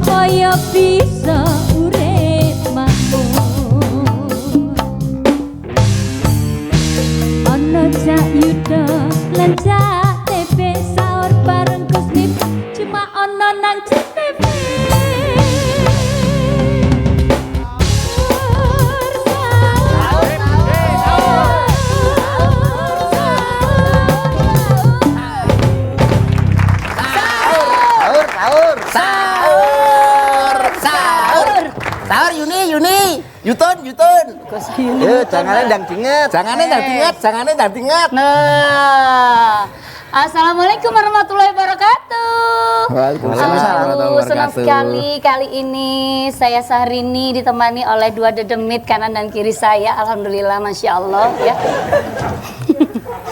supaya bisa urip makmur. Ana Cak Yuda lan Cak TP sahur bareng Kusnip cuma ana nang CTV. Sahur Yuni. Yutun. Jangannya ndang dinget. Nah, assalamualaikum warahmatullahi wabarakatuh. Waalaikumsalam. Senang sekali kali ini saya Syahrini ditemani oleh dua dedemit kanan dan kiri saya. Alhamdulillah, masya Allah ya.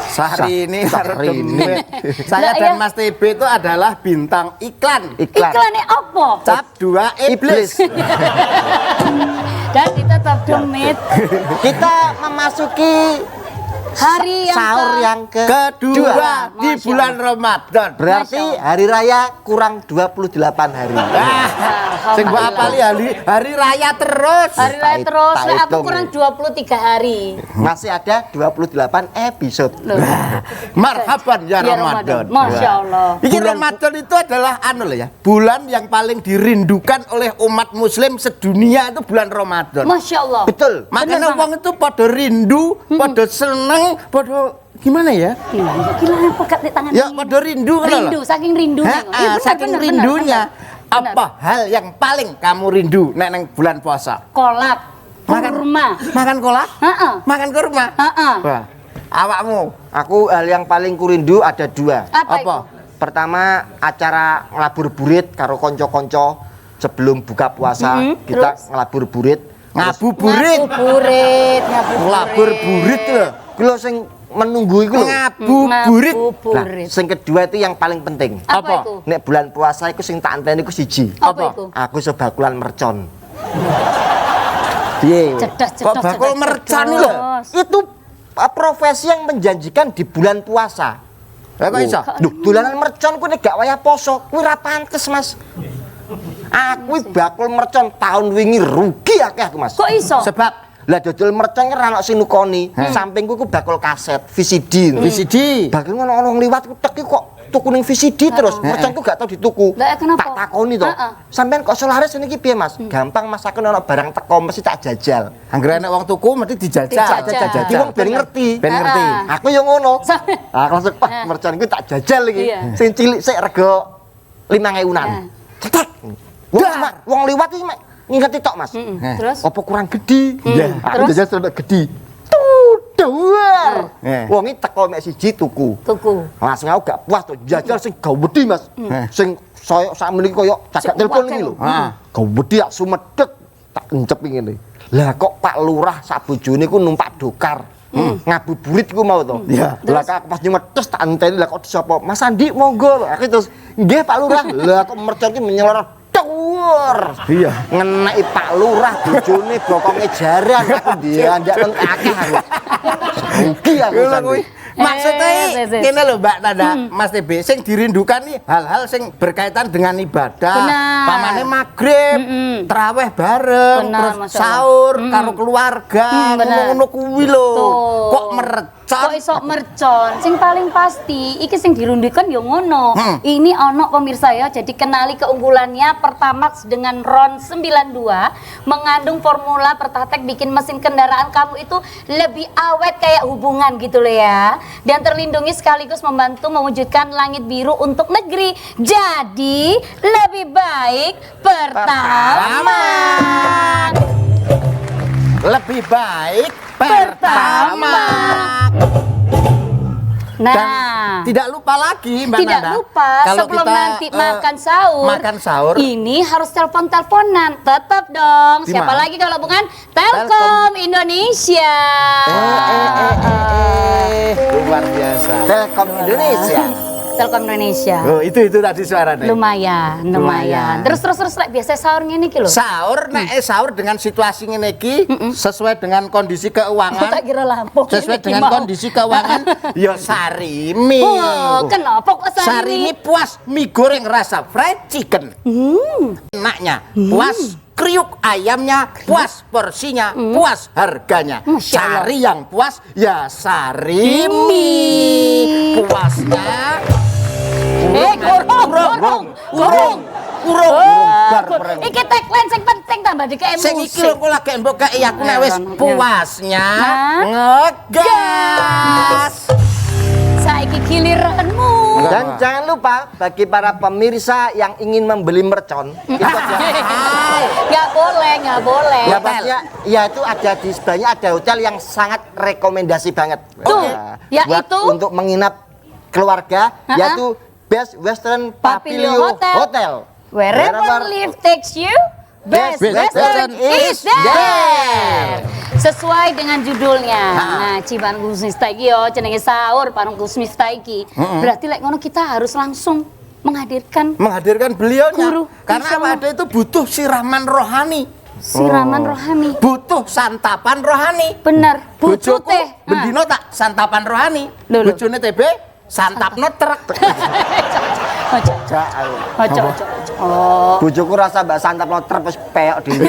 Syahrini. Saya Nah, dan ya. Mas TB itu adalah bintang iklan. Iklannya apa? Cap 2 iblis. Dan kita tetap demit Kita memasuki hari yang sahur yang Kedua di Masya bulan Ramadan. berarti Masya Allah. hari raya kurang 28 hari. Sing mbok apali hari raya terus. Hari raya Tak terus, nah, aku hitung. kurang 23 hari. Masih ada 28 episode. Loh. Marhaban ya Ramadan. Masya Allah. Ini Ramadan itu adalah bulan yang paling dirindukan oleh umat muslim sedunia itu bulan Ramadan. Masya Allah. Betul. Makanya wong itu pada rindu, pada seneng, pada gimana ya? Gila pegat di tangan Ya ini. pada rindu kan Rindu, saking rindunya. Iya, benar, saking benar, rindunya. benar. Apa hal yang paling kamu rindu nek neng bulan puasa? Kolak, kurma. Makan kolak? Heeh. Makan kurma? Heeh. Wah, awakmu Aku hal yang paling kurindu ada dua. Apa apa? itu? Pertama, acara ngelabur burit karo konco-konco sebelum buka puasa. Kita terus? ngelabur burit. Ngabuburit. Ngabuburit. Ngelabur burit loh. Kulo sing menunggu iku lho. Ngabuburit. Nah, Ngabuburit. sing kedua itu yang paling penting. Apa Apa? itu? Nek bulan puasa iku sing tak anteni iku siji. Apa itu? Aku sebakulan mercon. Piye? Cerdas, Kok cerdas. bakul cerdas, mercon cerdas. lho? Itu profesi yang menjanjikan di bulan puasa. Lah kok iso? Duh, dolanan mercon ku nek gak wayah poso, kuwi ra pantes, Mas. Aku bakul mercon tahun wingi rugi akeh aku, Mas. Kok iso? Sebab Lah dodol mercon kan ana sing nukoni. Sampingku ku bakul kaset VCD. VCD. Bakal ngono orang liwat ku tek kok tuku ning VCD terus. Merconku gak tau dituku. Lah, kenapa? Tak takoni to. Sampean kok solaris ini piye, Mas? Gampang Mas, aku ana barang teko mesti tak jajal. Anggere nek wong tuku mesti dijajal. Dijajal. Iki wong ben ngerti. Ben ngerti. Aku yo ngono. Sampe- Aku langsung merconku tak jajal iki. Iya. Sing cilik sik rega 5.000-an. Cetek. Wong liwat iki mek ngingeti tok, Mas. Terus? Apa kurang gede? Terus? Aku jajal sudah gede. Duar. Wong iki teko mek siji tuku. Tuku. Langsung aku gak puas tuh jajal sing gawedi, Mas. Sing saya sakmeniki koyo cagak Sing telepon wakil. iki lho. Ah. Gawedi tak sumedhek tak encep ngene. Lah kok Pak Lurah sak bojone ku numpak dokar. Ngabuburit ku mau to. Iya. Lah kok pas nyemetes tak enteni lah kok sapa? Mas Andi monggo. Aku terus nggih Pak Lurah. Lah kok mercon ki menyelor dhuwur. Iya. Ngeneki Pak Lurah bojone bokonge jaran aku diandak nang akeh aku. Rugi aku. Lho Sandi. kuwi. Maksudnya kene lho Mbak Nanda, Mas TB sing dirindukan nih hal-hal sing berkaitan dengan ibadah. Benar. Pamane magrib, traweh bareng, Benar, terus Masya Allah. sahur karo keluarga, Benar. ngono-ngono kuwi lho. Tuh. Kok merecon? Kok iso mercon? Sing paling pasti iki sing dirundikan yo ngono. Ini ono pemirsa ya. Jadi kenali keunggulannya Pertamax dengan RON 92 mengandung formula Pertatek bikin mesin kendaraan kamu itu lebih awet kayak hubungan gitu loh ya. Dan terlindungi sekaligus membantu mewujudkan langit biru untuk negeri. Jadi lebih baik Pertamax. Lebih baik Pertama. Nah, Dan tidak lupa lagi Mbak tidak Nanda, lupa kalau sebelum kita, nanti makan sahur, ini ini harus telepon-teleponan, tetap dong. Di Siapa mana? lagi kalau bukan Telkom Indonesia. luar biasa. Telkom Indonesia. Telkom Indonesia. Oh, itu tadi suaranya. Lumayan. Terus lek biasa sahur ngene iki lho. Sahur sahur dengan situasi ngene iki sesuai dengan kondisi keuangan. Tak kira lampu. Sesuai dengan kondisi keuangan ya sarimi. Oh, kenapa kok Sarimi puas mie goreng rasa fried chicken. Enaknya puas kriuk ayamnya, puas porsinya, puas harganya. Masya Allah. Cari yang puas ya sarimi. Puasnya kurung. Iki tagline sing penting tambah dikek Sing iki lho musik. kok lagi mbok kei aku nek wis Iya. puasnya Hah? ngegas. Saiki giliranmu. Dan jangan lupa bagi para pemirsa yang ingin membeli mercon, itu Nggak boleh. ya maksudnya, ya itu ada di sebelahnya ada hotel yang sangat rekomendasi banget. Tuh, Buat yaitu? untuk menginap keluarga, yaitu Best Western Papilio Papilio Hotel. Hotel. Wherever life takes you, Best Western is there. Sesuai dengan judulnya. Nah, Ciban Gus Miftah iki yo jenenge sahur bareng Gus Miftah iki. Berarti lek ngono kita harus langsung menghadirkan Beliaunya Guru, karena insya Allah. ada itu butuh siraman rohani, siraman rohani. butuh santapan rohani. Bener, butuh Bojoku teh. bendino tak santapan rohani. Loh, loh. Bojone TB santapno truk. Ojo. Oh. Bojoku rasa mbak santap loter terus peok dhewe.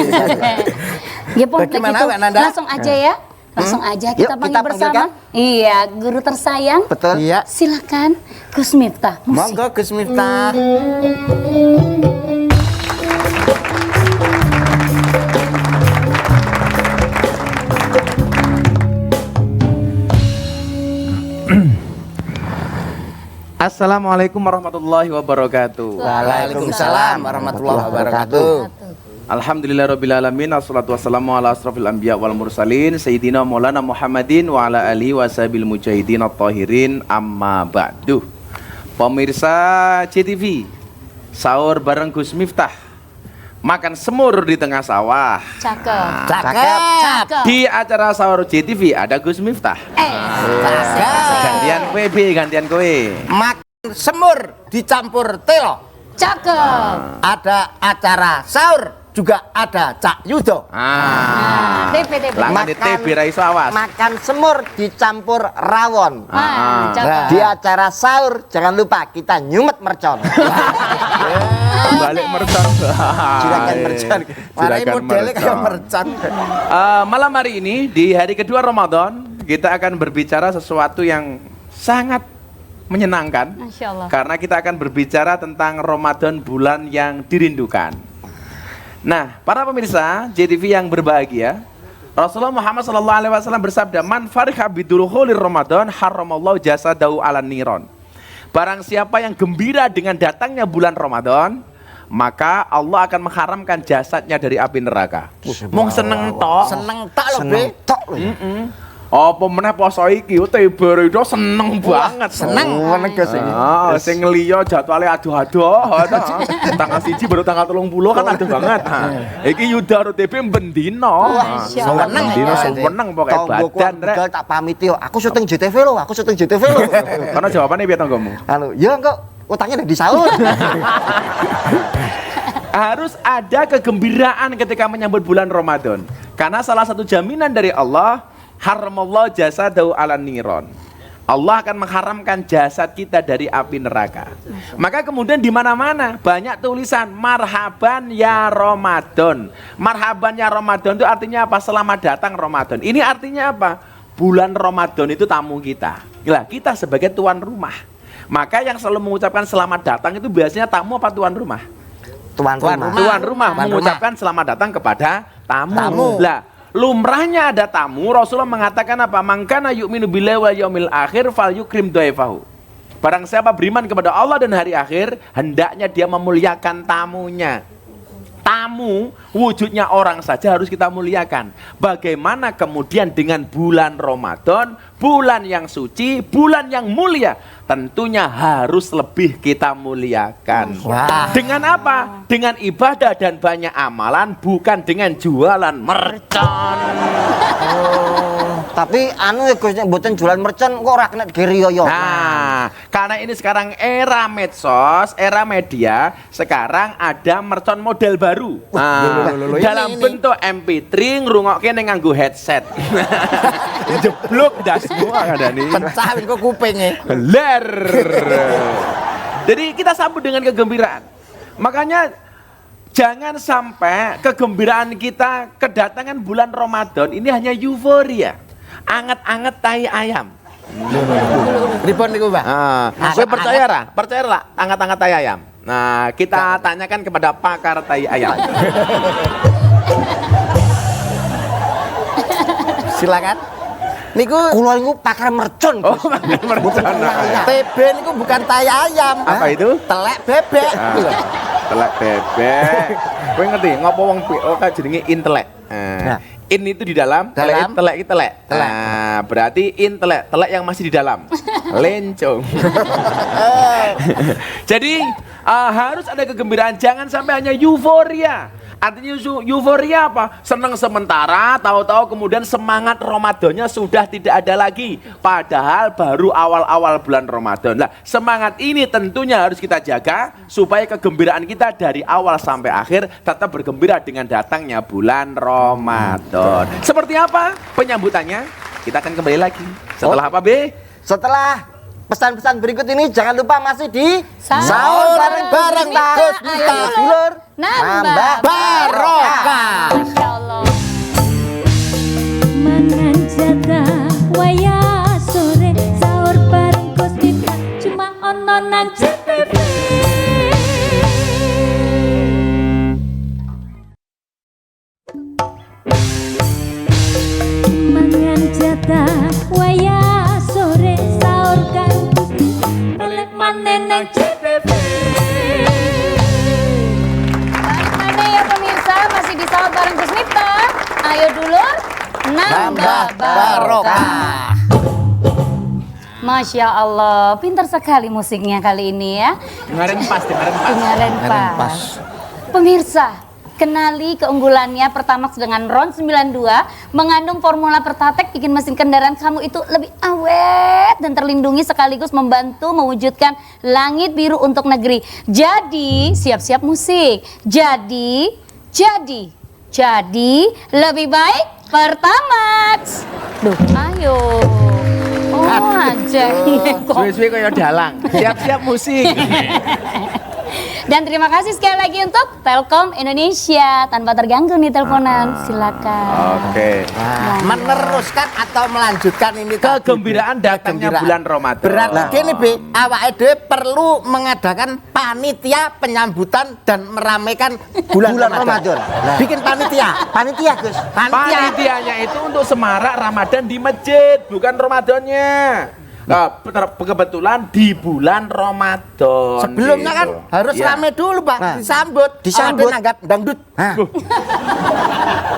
Ya pun Bagaimana, gitu. Mbak Nanda? Langsung aja ya. Langsung aja kita Yuk, panggil kita bersama. panggilkan. Iya, guru tersayang. Betul. Iya. Silakan Gus Miftah. Musik. Monggo Gus Miftah. Assalamualaikum warahmatullahi wabarakatuh. Waalaikumsalam warahmatullahi wabarakatuh. Alhamdulillahirrabbilalamin. Assalatu wassalamu ala asrafil anbiya wal mursalin Sayyidina maulana Muhammadin wa ala alihi wa sahbil mujahidin at-tahirin amma ba'du. Pemirsa CTV, sahur bareng Gus Miftah, makan semur di tengah sawah. Cakep. Cakep. Cakep. Di acara sahur CTV ada Gus Miftah. Gantian PB, gantian kowe. Makan semur dicampur telo. Cakep. Ada acara sahur, juga ada Cak Yudo. TP. Langan di TB ra iso awas. Makan semur dicampur rawon. Cakep. Di acara sahur jangan lupa kita nyumet mercon. Balik mercon. Juragan mercon. Mari Juragan modelnya kayak mercon. mercon. Malam hari ini di hari kedua Ramadan kita akan berbicara sesuatu yang sangat menyenangkan. Masya Allah. Karena kita akan berbicara tentang Ramadan, bulan yang dirindukan. Nah, para pemirsa JTV yang berbahagia, Rasulullah Muhammad SAW bersabda, "Man farha bidulhulir Ramadan haramallahu jasadahu ala niron." Barang siapa yang gembira dengan datangnya bulan Ramadan, maka Allah akan mengharamkan jasadnya dari api neraka. Mau seneng tok. Seneng tak lho, Be. Tok lho. Apa meneh poso iki TB itu seneng banget. seneng. Menegas iki. Sing liya jadwale aduh-aduh. Tanggal 1 baru tanggal 30 kan aduh banget. Iki Yuda karo TB bendino. Masya Allah. Seneng Bendino ya, seneng pokoke Tonggoku badan rek. tak pamiti yo. Aku syuting JTV lo, aku syuting JTV lo. Karena jawabannya piye tanggomu? Anu, ya kok utangnya udah disaur. Harus ada kegembiraan ketika menyambut bulan Ramadan. Karena salah satu jaminan dari Allah, haramallahu jasadahu ala niron. Allah akan mengharamkan jasad kita dari api neraka. Maka kemudian di mana-mana banyak tulisan marhaban ya Ramadan. Marhaban ya Ramadan itu artinya apa? Selamat datang Ramadan. Ini artinya apa? Bulan Ramadan itu tamu kita. Lah, kita sebagai tuan rumah. Maka yang selalu mengucapkan selamat datang itu biasanya tamu apa tuan rumah? Tuan rumah. Tuan rumah Tuan mengucapkan selamat datang kepada tamu. Tamu. Lah, lumrahnya ada tamu, Rasulullah mengatakan apa? Mangkana yu'minu billahi wal yaumil akhir fal yukrim dhaifahu. Barang siapa beriman kepada Allah dan hari akhir, hendaknya dia memuliakan tamunya. Tamu wujudnya orang saja harus kita muliakan. Bagaimana kemudian dengan bulan Ramadan, bulan yang suci, bulan yang mulia, tentunya harus lebih kita muliakan. Wah. Dengan apa? Dengan ibadah dan banyak amalan, bukan dengan jualan mercon. Tapi anu Gus nek mboten jualan mercon kok ora kena geriyoyo. Nah, karena ini sekarang era medsos, era media, sekarang ada mercon model baru. Nah, dalam ini. bentuk MP3 ngrungokke ning nganggo headset. Jeblok dah semua ada nih. Pecah kok kupingnya. Ler. Jadi kita sambut dengan kegembiraan. Makanya jangan sampai kegembiraan kita kedatangan bulan Ramadan ini hanya euforia. Anget-anget tai ayam. Pripun niku, Mbah? Saya percaya lah, anget-anget tai ayam. Nah, kita tanyakan kepada pakar tai ayam. Silakan. Niku Kula niku pakar mercon. Oh, mercon. TB niku bukan tai ayam. Apa itu? Telek bebek. Telek bebek. Kowe ngerti ngopo wong kan jenenge intelek. Nah. In itu di dalam, Dalam. telek itu telek. Telek. Nah, berarti intelek, telek yang masih di dalam. Lencong. Jadi harus ada kegembiraan, jangan sampai hanya euforia. Artinya euforia apa? Senang sementara, tahu-tahu kemudian semangat Ramadannya sudah tidak ada lagi. Padahal baru awal-awal bulan Ramadan. Nah, semangat ini tentunya harus kita jaga supaya kegembiraan kita dari awal sampai akhir tetap bergembira dengan datangnya bulan Ramadan. Seperti apa penyambutannya? Kita akan kembali lagi. Setelah apa, B? Setelah pesan-pesan berikut ini jangan lupa masih di Sahur bareng Gus Gus Miftah. Miftah. Ayo, Dulur. Nambah barokah. Masya Allah. Mangan jatah waya sore sahur bareng Gus Miftah cuma ono nang CTV. Mangan jatah waya sore sahur karo Gus Miftah balik maneh nang CTV. Balik mana ya pemirsa, masih di sahur bareng Gus Miftah. Ayo dulur, nambah barokah. Masya Allah, pintar sekali musiknya kali ini ya. Dengerin pas. Dengerin pas. Pemirsa, kenali keunggulannya Pertamax dengan RON 92 mengandung formula Pertatek bikin mesin kendaraan kamu itu lebih awet dan terlindungi sekaligus membantu mewujudkan langit biru untuk negeri. Jadi, siap-siap musik. Jadi lebih baik Pertamax. Duh, ayo. Oh, aja. Suwe-suwe kayak dalang. Siap-siap musik. Dan terima kasih sekali lagi untuk Telkom Indonesia. Tanpa terganggu nih teleponan, silakan. Oke. Meneruskan atau melanjutkan ini tadi. Kegembiraan datangnya bulan Ramadan. Berarti gini, Bi, awake dhewe perlu mengadakan panitia penyambutan dan meramaikan bulan Ramadan. Bikin panitia. Panitia Gus. Panitianya itu untuk semarak Ramadan di masjid, bukan Ramadannya. Nah, kebetulan di bulan Ramadan. Sebelumnya kan gitu. harus Ya. rame dulu, Pak. Nah. Disambut. Disambut. Nanggap dangdut.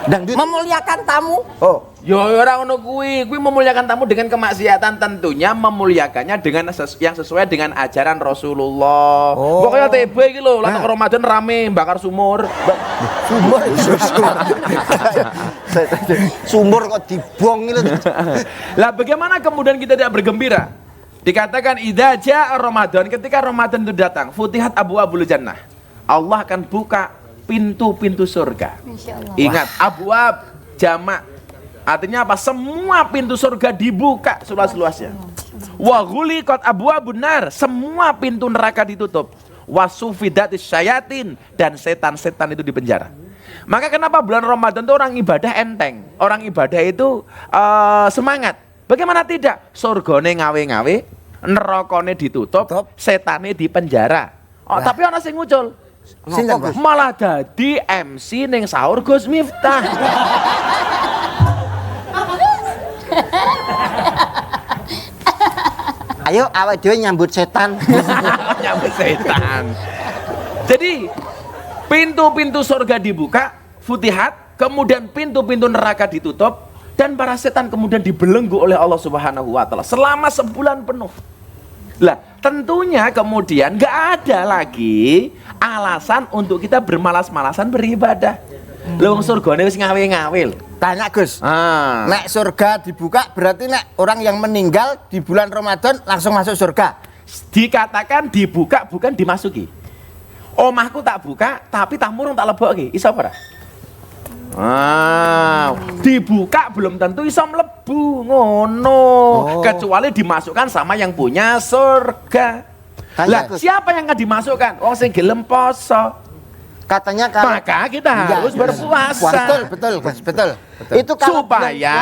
Dangdut. Memuliakan tamu. Oh, Yo orang ngono kuwi memuliakan tamu dengan kemaksiatan, tentunya memuliakannya dengan yang sesuai dengan ajaran Rasulullah. Oh. Pokoknya TB iki lho, latak Ramadan rame bakar sumur. sumur. Sumur kok dibong itu. Lah bagaimana kemudian kita tidak bergembira? Dikatakan idza jaa Ramadan, ketika Ramadan itu datang, futihat abwaabul jannah. Allah akan buka pintu-pintu surga. Masya Allah. Ingat, abwaab jamak. Artinya apa? Semua pintu surga dibuka seluas-luasnya. Wa ghuliqat abwaabun nar, semua pintu neraka ditutup. Wa sufidatis syayatin, dan setan-setan itu dipenjara. Maka kenapa bulan Ramadan itu orang ibadah enteng? Orang ibadah itu semangat. Bagaimana tidak? Surgane ngawe-ngawe, nerakane ditutup, setane dipenjara. Oh, tapi ana sing ngucul. Sinten, Gus? Malah dadi MC ning sahur Gus Miftah. Ayo awake dhewe nyambut setan. Nyambut setan. Jadi pintu-pintu surga dibuka, futihat, kemudian pintu-pintu neraka ditutup, dan para setan kemudian dibelenggu oleh Allah Subhanahu wa taala selama sebulan penuh. Lah, tentunya kemudian nggak ada lagi alasan untuk kita bermalas-malasan beribadah. Lha wong surgane wis ngawe-ngawe lho. Tanya Gus. Ah. Nek surga dibuka berarti nek orang yang meninggal di bulan Ramadan langsung masuk surga. Dikatakan dibuka bukan dimasuki. Omahku tak buka tapi tamurung tak lebokke. Iso apa ora? Dibuka belum tentu iso mlebu ngono. Kecuali dimasukkan sama yang punya surga. Lah, siapa yang akan dimasukkan? Wong sing gelem poso. Katanya kalau Maka kita harus berpuasa. Betul, Gus, betul. itu kalau Supaya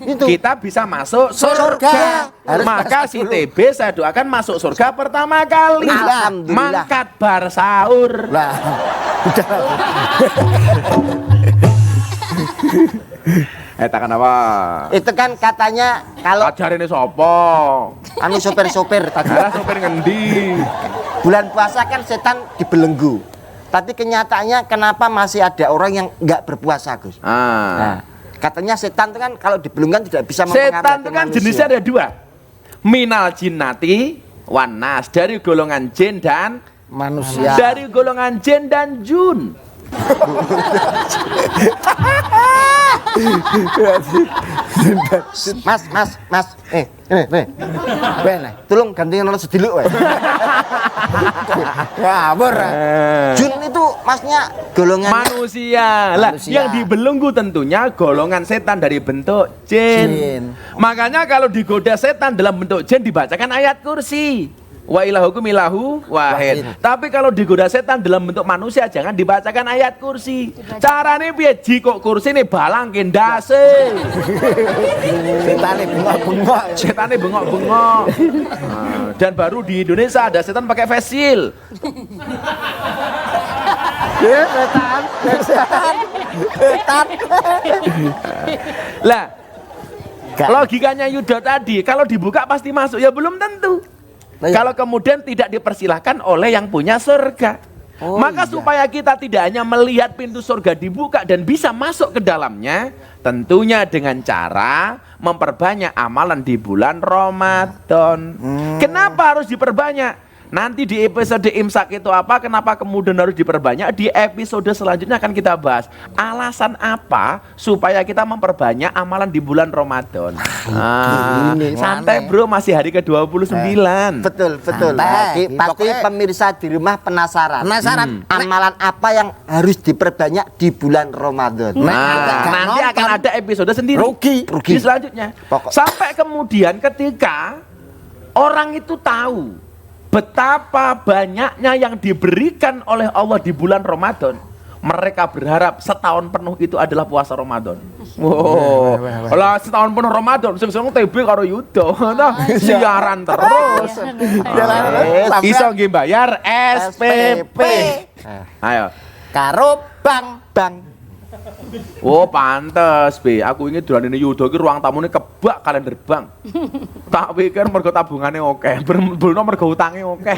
itu kita bisa masuk surga. Harus Maka si TB saya doakan masuk surga pertama kali. Alhamdulillah. Mangkat bar sahur. Lah, Takkan apa? itu kan katanya kalau Ajarine sapa? anu sopir-sopir tadi Lah sopir ngendi? bulan puasa kan setan dibelenggu. Tapi kenyataannya kenapa masih ada orang yang nggak berpuasa, Gus? Nah, katanya setan itu kan kalau dibelenggu kan tidak bisa mempengaruhi Setan itu kan manusia. jenisnya ada dua. Minal jinnati wan nas, dari golongan jin dan manusia. dari golongan jin dan jun. Mas, ini. Bene. Tolong gantiin orang sediluk, weh. Ngawur. Jun itu masnya golongan Manusia. Lah, Manusia. yang dibelenggu tentunya golongan setan dari bentuk jin. Jin. Makanya kalau digoda setan dalam bentuk jin dibacakan ayat kursi. Wa ilahukum ilahu wahid. Tapi kalau digoda setan dalam bentuk manusia jangan dibacakan ayat kursi. Carane piye jikok kursi ini balang kendase. Setane bengok-bengok. Setane bengok-bengok. Dan baru di Indonesia ada setan pakai face shield. Setan. Lah, logikanya Yudo tadi, kalau dibuka pasti masuk, ya belum tentu. Kalau kemudian tidak dipersilahkan oleh yang punya surga. Maka supaya kita tidak hanya melihat pintu surga dibuka dan bisa masuk ke dalamnya, tentunya dengan cara memperbanyak amalan di bulan Ramadan. Kenapa harus diperbanyak? Nanti di episode imsak itu apa, kenapa kemudian harus diperbanyak, di episode selanjutnya akan kita bahas alasan apa supaya kita memperbanyak amalan di bulan Ramadan. Santai bro, masih hari ke-29. betul. Santai. Pasti Pokoknya- pemirsa di rumah penasaran. Penasaran? Amalan apa yang harus diperbanyak di bulan Ramadan? Nanti akan ada episode sendiri. Rugi. Di selanjutnya. Sampai kemudian ketika orang itu tahu betapa banyaknya yang diberikan oleh Allah di bulan Ramadan, mereka berharap setahun penuh itu adalah puasa Ramadan. Wow. Lah setahun penuh Ramadan, sing TB karo Yudo, siaran terus. Iso nggih bayar SPP. Ayo. Karo bang. Oh pantes, Be. Aku ingin dolanane Yudo iki ruang tamune kebak kalender bank. Tak pikir mergo tabungane oke, bener mergo utange oke.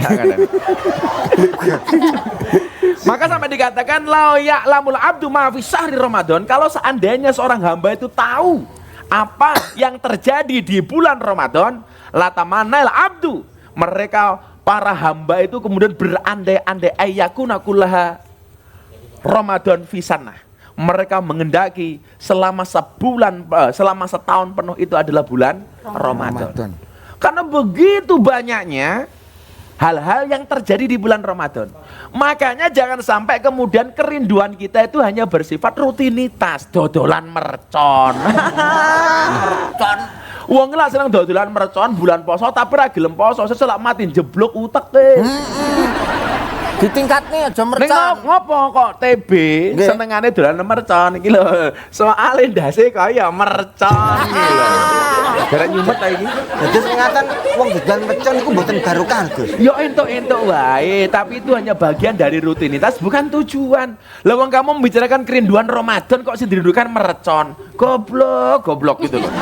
Maka sampai dikatakan la ya'lamul abdu ma fi syahri Ramadan, kalau seandainya seorang hamba itu tahu apa yang terjadi di bulan Ramadan, latamanal abdu, mereka para hamba itu kemudian berandai-andai ayyakuna kullaha Ramadan fi sanah. Mereka mengendaki selama setahun penuh itu adalah bulan Ramadan. Karena begitu banyaknya hal-hal yang terjadi di bulan Ramadan. Makanya jangan sampai kemudian kerinduan kita itu hanya bersifat rutinitas, dodolan mercon. Mercon. Wong lah seneng dodolan mercon bulan poso tapi ra gelem poso, seselak mati jeblok utek Di tingkatnya aja Ning mercon. ngopo kok TB senengane dolan mercon iki lho. Soale ndase kaya mercon iki lho. Garek nyumet ta iki. Jadi ternyata wong dodolan mercon iku mboten barokah, Gus. Yo entuk-entuk wae, tapi itu hanya bagian dari rutinitas bukan tujuan. Lah wong kamu membicarakan kerinduan Ramadan kok sing dirindukan mercon. Goblok gitu loh.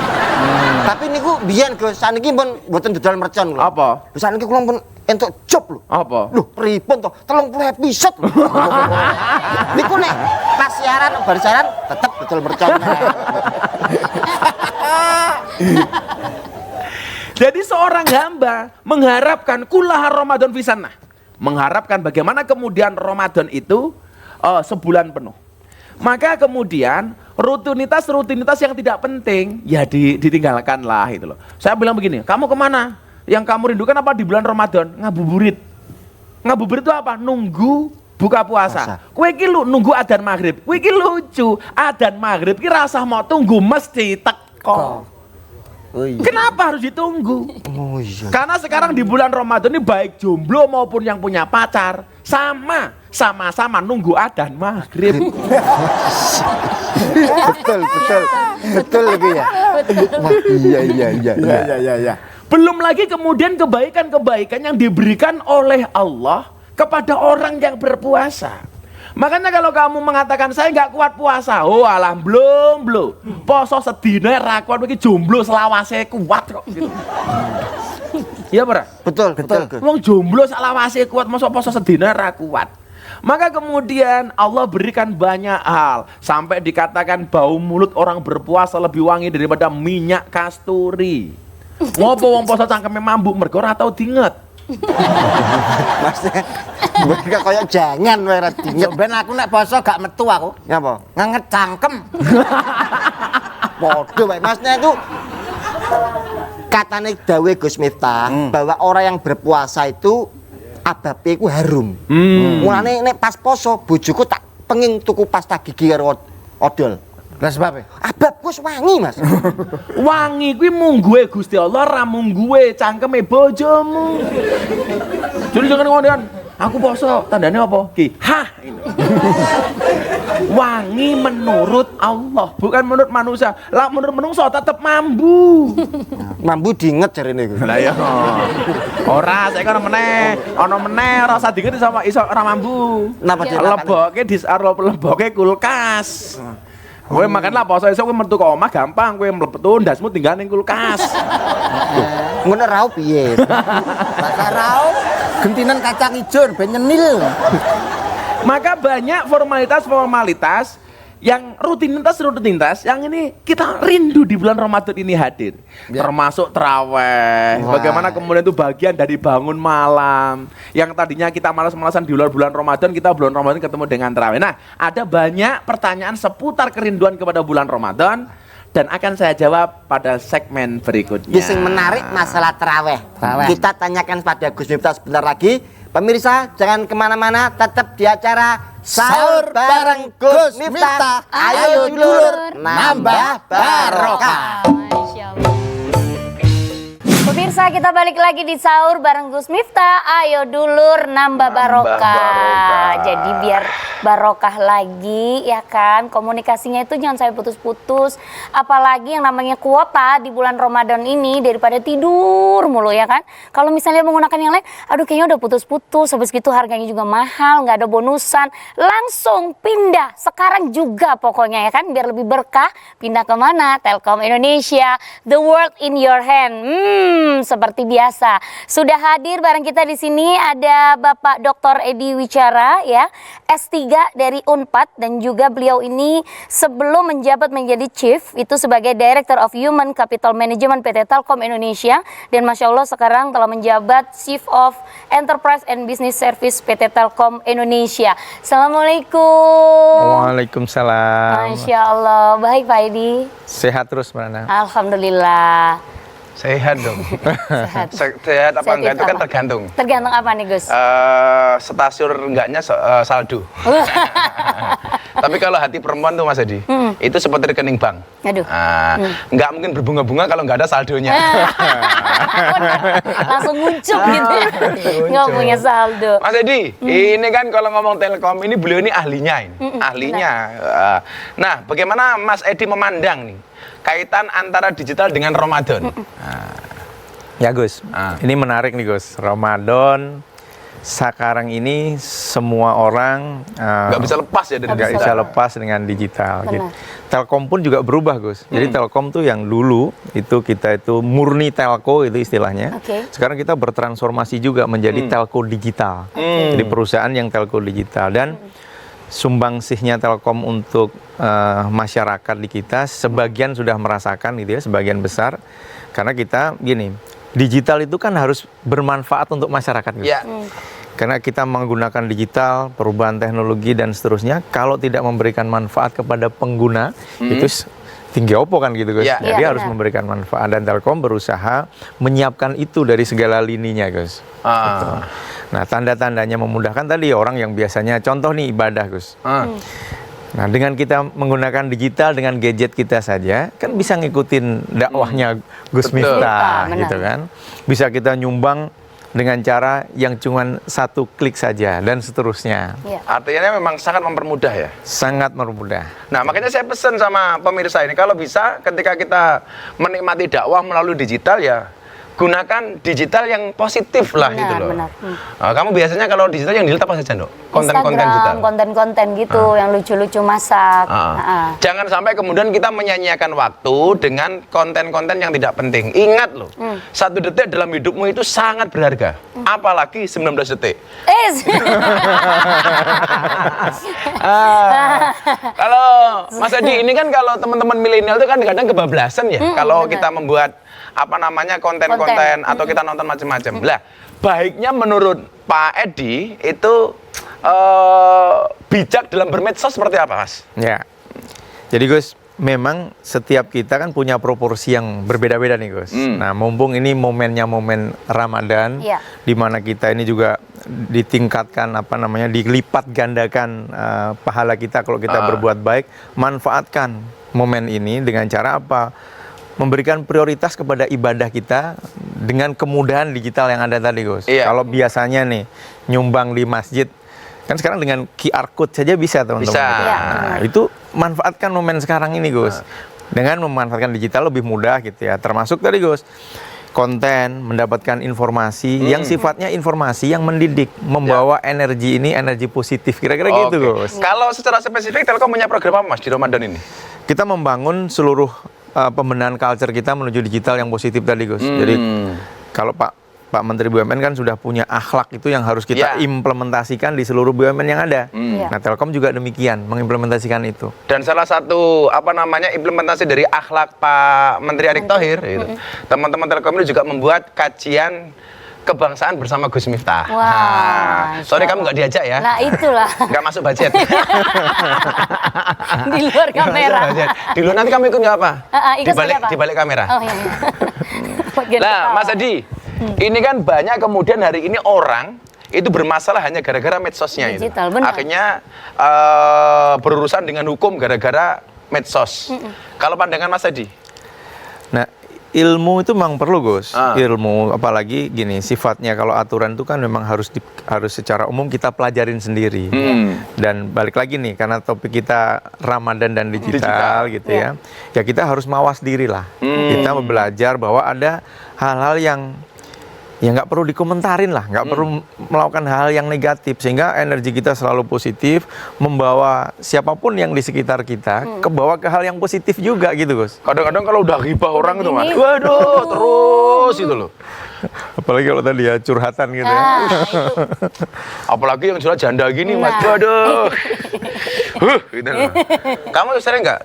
Tapi niku biyen Gus, saniki pun mboten dodolan mercon lho. Apa? Lho saniki kula pun entuk job lho. Apa? Loh, pripun to? 30 episode lho. Niku nek pas siaran bar siaran tetep dodol mercon. Jadi seorang hamba mengharapkan kullaha Ramadan fisanah. Mengharapkan bagaimana kemudian Ramadan itu sebulan penuh. Maka kemudian rutinitas yang tidak penting ya ditinggalkanlah itu loh. Saya bilang begini, kamu kemana? Yang kamu rindukan apa di bulan Ramadan? Ngabuburit. Ngabuburit itu apa? Nunggu buka puasa. Kowe iki nunggu adzan maghrib. Kowe iki lucu. Adzan maghrib ki rasa mau tunggu mesti teko. Oh, iya. Kenapa harus ditunggu? Oh, iya. Karena sekarang di bulan Ramadan ini baik jomblo maupun yang punya pacar sama-sama nunggu adzan maghrib. betul lagi ya. Wah, iya. Belum lagi kemudian kebaikan-kebaikan yang diberikan oleh Allah kepada orang yang berpuasa. Makanya kalau kamu mengatakan saya nggak kuat puasa, oh alah belum. Poso sedina ra kuat iki jomblo selawase kuat kok gitu. Iya, Bro? Betul. Wong jomblo selawase kuat, masa poso sedina ra kuat. Maka kemudian Allah berikan banyak hal sampai dikatakan bau mulut orang berpuasa lebih wangi daripada minyak kasturi. Ngopo wong poso cangkeme mambuk mergo ora tau dinget. Maksudnya mereka kayak jangan wae dinget. Ben aku nek poso gak metu aku. Ngapa? Nganget cangkem. Podo wae. Maksudnya itu katane dawe Gus Miftah bahwa orang yang berpuasa itu ababe iku harum. Mulane nek pas poso bojoku tak pengin tuku pasta gigi karo odol. Lah sebab Abab wis wangi, Mas. Wangi kuwi mungguhe Gusti Allah, ra mungguhe cangkeme bojomu. Jadi jangan ngono. Aku poso, tandane apa? Ki. Hah. Wangi menurut Allah, bukan menurut manusia. Lah menurut manusia tetep mambu. Mambu dinget jarene iku. Lah ya. Ora, saiki ana meneh ora usah dinget sama iso ora mambu. Napa Leboke leboke kulkas. Kowe makanlah poso esuk kowe metu ke omah gampang, kowe mlebu ndasmu tinggal ning kulkas. Ngono raup piye? bakar raup gentinan kacang ijo ben nyenil. Maka banyak formalitas yang rutinitas yang ini kita rindu di bulan Ramadan ini hadir. Termasuk traweh. Bagaimana kemudian itu bagian dari bangun malam. Yang tadinya kita malas-malasan di bulan Ramadan, kita bulan Ramadan ketemu dengan traweh. Nah, ada banyak pertanyaan seputar kerinduan kepada bulan Ramadan dan akan saya jawab pada segmen berikutnya. Yang menarik masalah traweh. Kita tanyakan pada Gus Miftah sebentar lagi. Pemirsa, jangan kemana-mana, tetap di acara Sahur bareng Gus Miftah. Ayo dulur, nambah barokah. Masya Allah. Pemirsa, kita balik lagi di sahur bareng Gus Miftah. Ayo dulur nambah barokah. Jadi biar barokah lagi ya kan. Komunikasinya itu jangan sampai putus-putus. Apalagi yang namanya kuota di bulan Ramadan ini daripada tidur mulu ya kan. Kalau misalnya menggunakan yang lain, aduh kayaknya udah putus-putus. Habis gitu harganya juga mahal, nggak ada bonusan. Langsung pindah sekarang juga pokoknya ya kan. Biar lebih berkah, pindah kemana? Telkom Indonesia, the world in your hand. Seperti biasa sudah hadir bareng kita di sini ada Bapak Dr. Edi Wicara ya, S3 dari Unpad dan juga beliau ini sebelum menjabat menjadi Chief itu sebagai Director of Human Capital Management PT Telkom Indonesia dan Masya Allah sekarang telah menjabat Chief of Enterprise and Business Service PT Telkom Indonesia. Assalamualaikum. Waalaikumsalam. Masya Allah, baik Pak Edi. Sehat terus Mbak Nana? Alhamdulillah. Sehat dong. Sehat. Sehat apa enggak itu kan tergantung. Tergantung apa nih Gus? Stasiun enggaknya saldo. Tapi kalau hati perempuan tuh Mas Edi, itu seperti rekening bank. Aduh. Enggak mungkin berbunga-bunga kalau enggak ada saldonya. Langsung ngucup gitu ya. Nggak punya saldo. Mas Edi, ini kan kalau ngomong Telkom ini beliau ini ahlinya ini. Ahlinya. Nah, bagaimana Mas Edi memandang nih kaitan antara digital dengan Ramadan? Ya Gus, ini menarik nih Gus. Ramadan sekarang ini semua orang nggak bisa lepas ya dari nggak bisa lepas dengan digital. Gitu. Telkom pun juga berubah Gus. Jadi Telkom tuh yang dulu itu kita itu murni telco itu istilahnya. Sekarang kita bertransformasi juga menjadi telco digital. Jadi perusahaan yang telco digital dan sumbangsihnya Telkom untuk masyarakat di kita sebagian sudah merasakan gitu ya, sebagian besar karena kita gini, digital itu kan harus bermanfaat untuk masyarakat gitu. Karena kita menggunakan digital, perubahan teknologi dan seterusnya, kalau tidak memberikan manfaat kepada pengguna, itu tinggi opo kan gitu Gus. Iya. Jadi Iya, harus benar. memberikan manfaat, dan Telkom berusaha menyiapkan itu dari segala lininya Gus. Gitu. Nah, tanda-tandanya memudahkan tadi orang yang biasanya contoh nih ibadah Gus. Nah, dengan kita menggunakan digital dengan gadget kita saja, kan bisa ngikutin dakwahnya Gus Betul. Miftah, Benar. gitu kan. Bisa kita nyumbang dengan cara yang cuma 1 klik saja dan seterusnya. Iya. Artinya memang sangat mempermudah ya. Sangat mempermudah. Nah, makanya saya pesan sama pemirsa ini, kalau bisa ketika kita menikmati dakwah melalui digital ya, gunakan digital yang positif lah Benar, gitu loh. benar. Kamu biasanya kalau digital yang dilihat apa saja, Nduk? Konten-konten Instagram, digital. konten-konten gitu yang lucu-lucu masak. Jangan sampai kemudian kita menyia-nyiakan waktu dengan konten-konten yang tidak penting. Ingat loh, 1 detik dalam hidupmu itu sangat berharga. Apalagi 19 detik. Kalau Mas Edi ini kan kalau teman-teman milenial itu kan kadang kebablasan ya. Kalau benar. kita membuat apa namanya konten-konten atau kita nonton macam-macam. Lah, baiknya menurut Pak Edi itu bijak dalam bermedsos seperti apa, Mas? Ya. Jadi Gus, memang setiap kita kan punya proporsi yang berbeda-beda nih Gus. Nah, mumpung ini momennya momen Ramadan, Iya. di mana kita ini juga ditingkatkan dilipat gandakan pahala kita kalau kita berbuat baik, manfaatkan momen ini dengan cara apa? Memberikan prioritas kepada ibadah kita dengan kemudahan digital yang ada tadi Gus. Iya. Kalau biasanya nih nyumbang di masjid, kan sekarang dengan QR code saja bisa teman-teman. Bisa. Iya, Nah, itu manfaatkan momen sekarang ini Gus. Dengan memanfaatkan digital lebih mudah gitu ya. Termasuk tadi Gus, konten, mendapatkan informasi yang sifatnya informasi yang mendidik, membawa energi ini, energi positif. Kira-kira gitu Oke. Gus. Kalau secara spesifik Telkom punya program apa, Mas, di Ramadan ini? Kita membangun seluruh pembenahan culture kita menuju digital yang positif tadi Gus. Jadi kalau Pak Menteri BUMN kan sudah punya akhlak itu yang harus kita Ya. implementasikan di seluruh BUMN yang ada. Iya. Nah, Telkom juga demikian mengimplementasikan itu. Dan salah satu implementasi dari akhlak Pak Menteri Erick Thohir gitu. Teman-teman Telkom ini juga membuat kajian kebangsaan bersama Gus Miftah. Wah, Sorry insya kamu nggak diajak ya. Nah, itulah. Nggak masuk budget. Di luar kamera. Di luar nanti kamu ikut nggak apa? Ikut sebagai apa? Di balik kamera. Oh iya. Bagian Nah, ketawa. Mas Edi, ini kan banyak kemudian hari ini orang itu bermasalah hanya gara-gara medsosnya itu. Digital, benar. Akhirnya berurusan dengan hukum gara-gara medsos. Kalau pandangan Mas Edi? Nah, ilmu itu memang perlu Gus. Ah. Ilmu apalagi gini, sifatnya kalau aturan itu kan memang harus secara umum kita pelajarin sendiri. Dan balik lagi nih, karena topik kita Ramadan dan digital gitu ya. Ya kita harus mawas diri lah. Kita belajar bahwa ada hal-hal yang ya nggak perlu dikomentarin lah, nggak perlu melakukan hal yang negatif, sehingga energi kita selalu positif, membawa siapapun yang di sekitar kita kebawa ke hal yang positif juga gitu Gus. Kadang-kadang kalau udah ghibah orang itu, Mas, gini. waduh, terus itu loh. Apalagi kalau tadi ya curhatan gitu ya. Nah, itu. Apalagi yang sudah janda gini, Mas, Nah. waduh. Gitu loh. Kamu sering nggak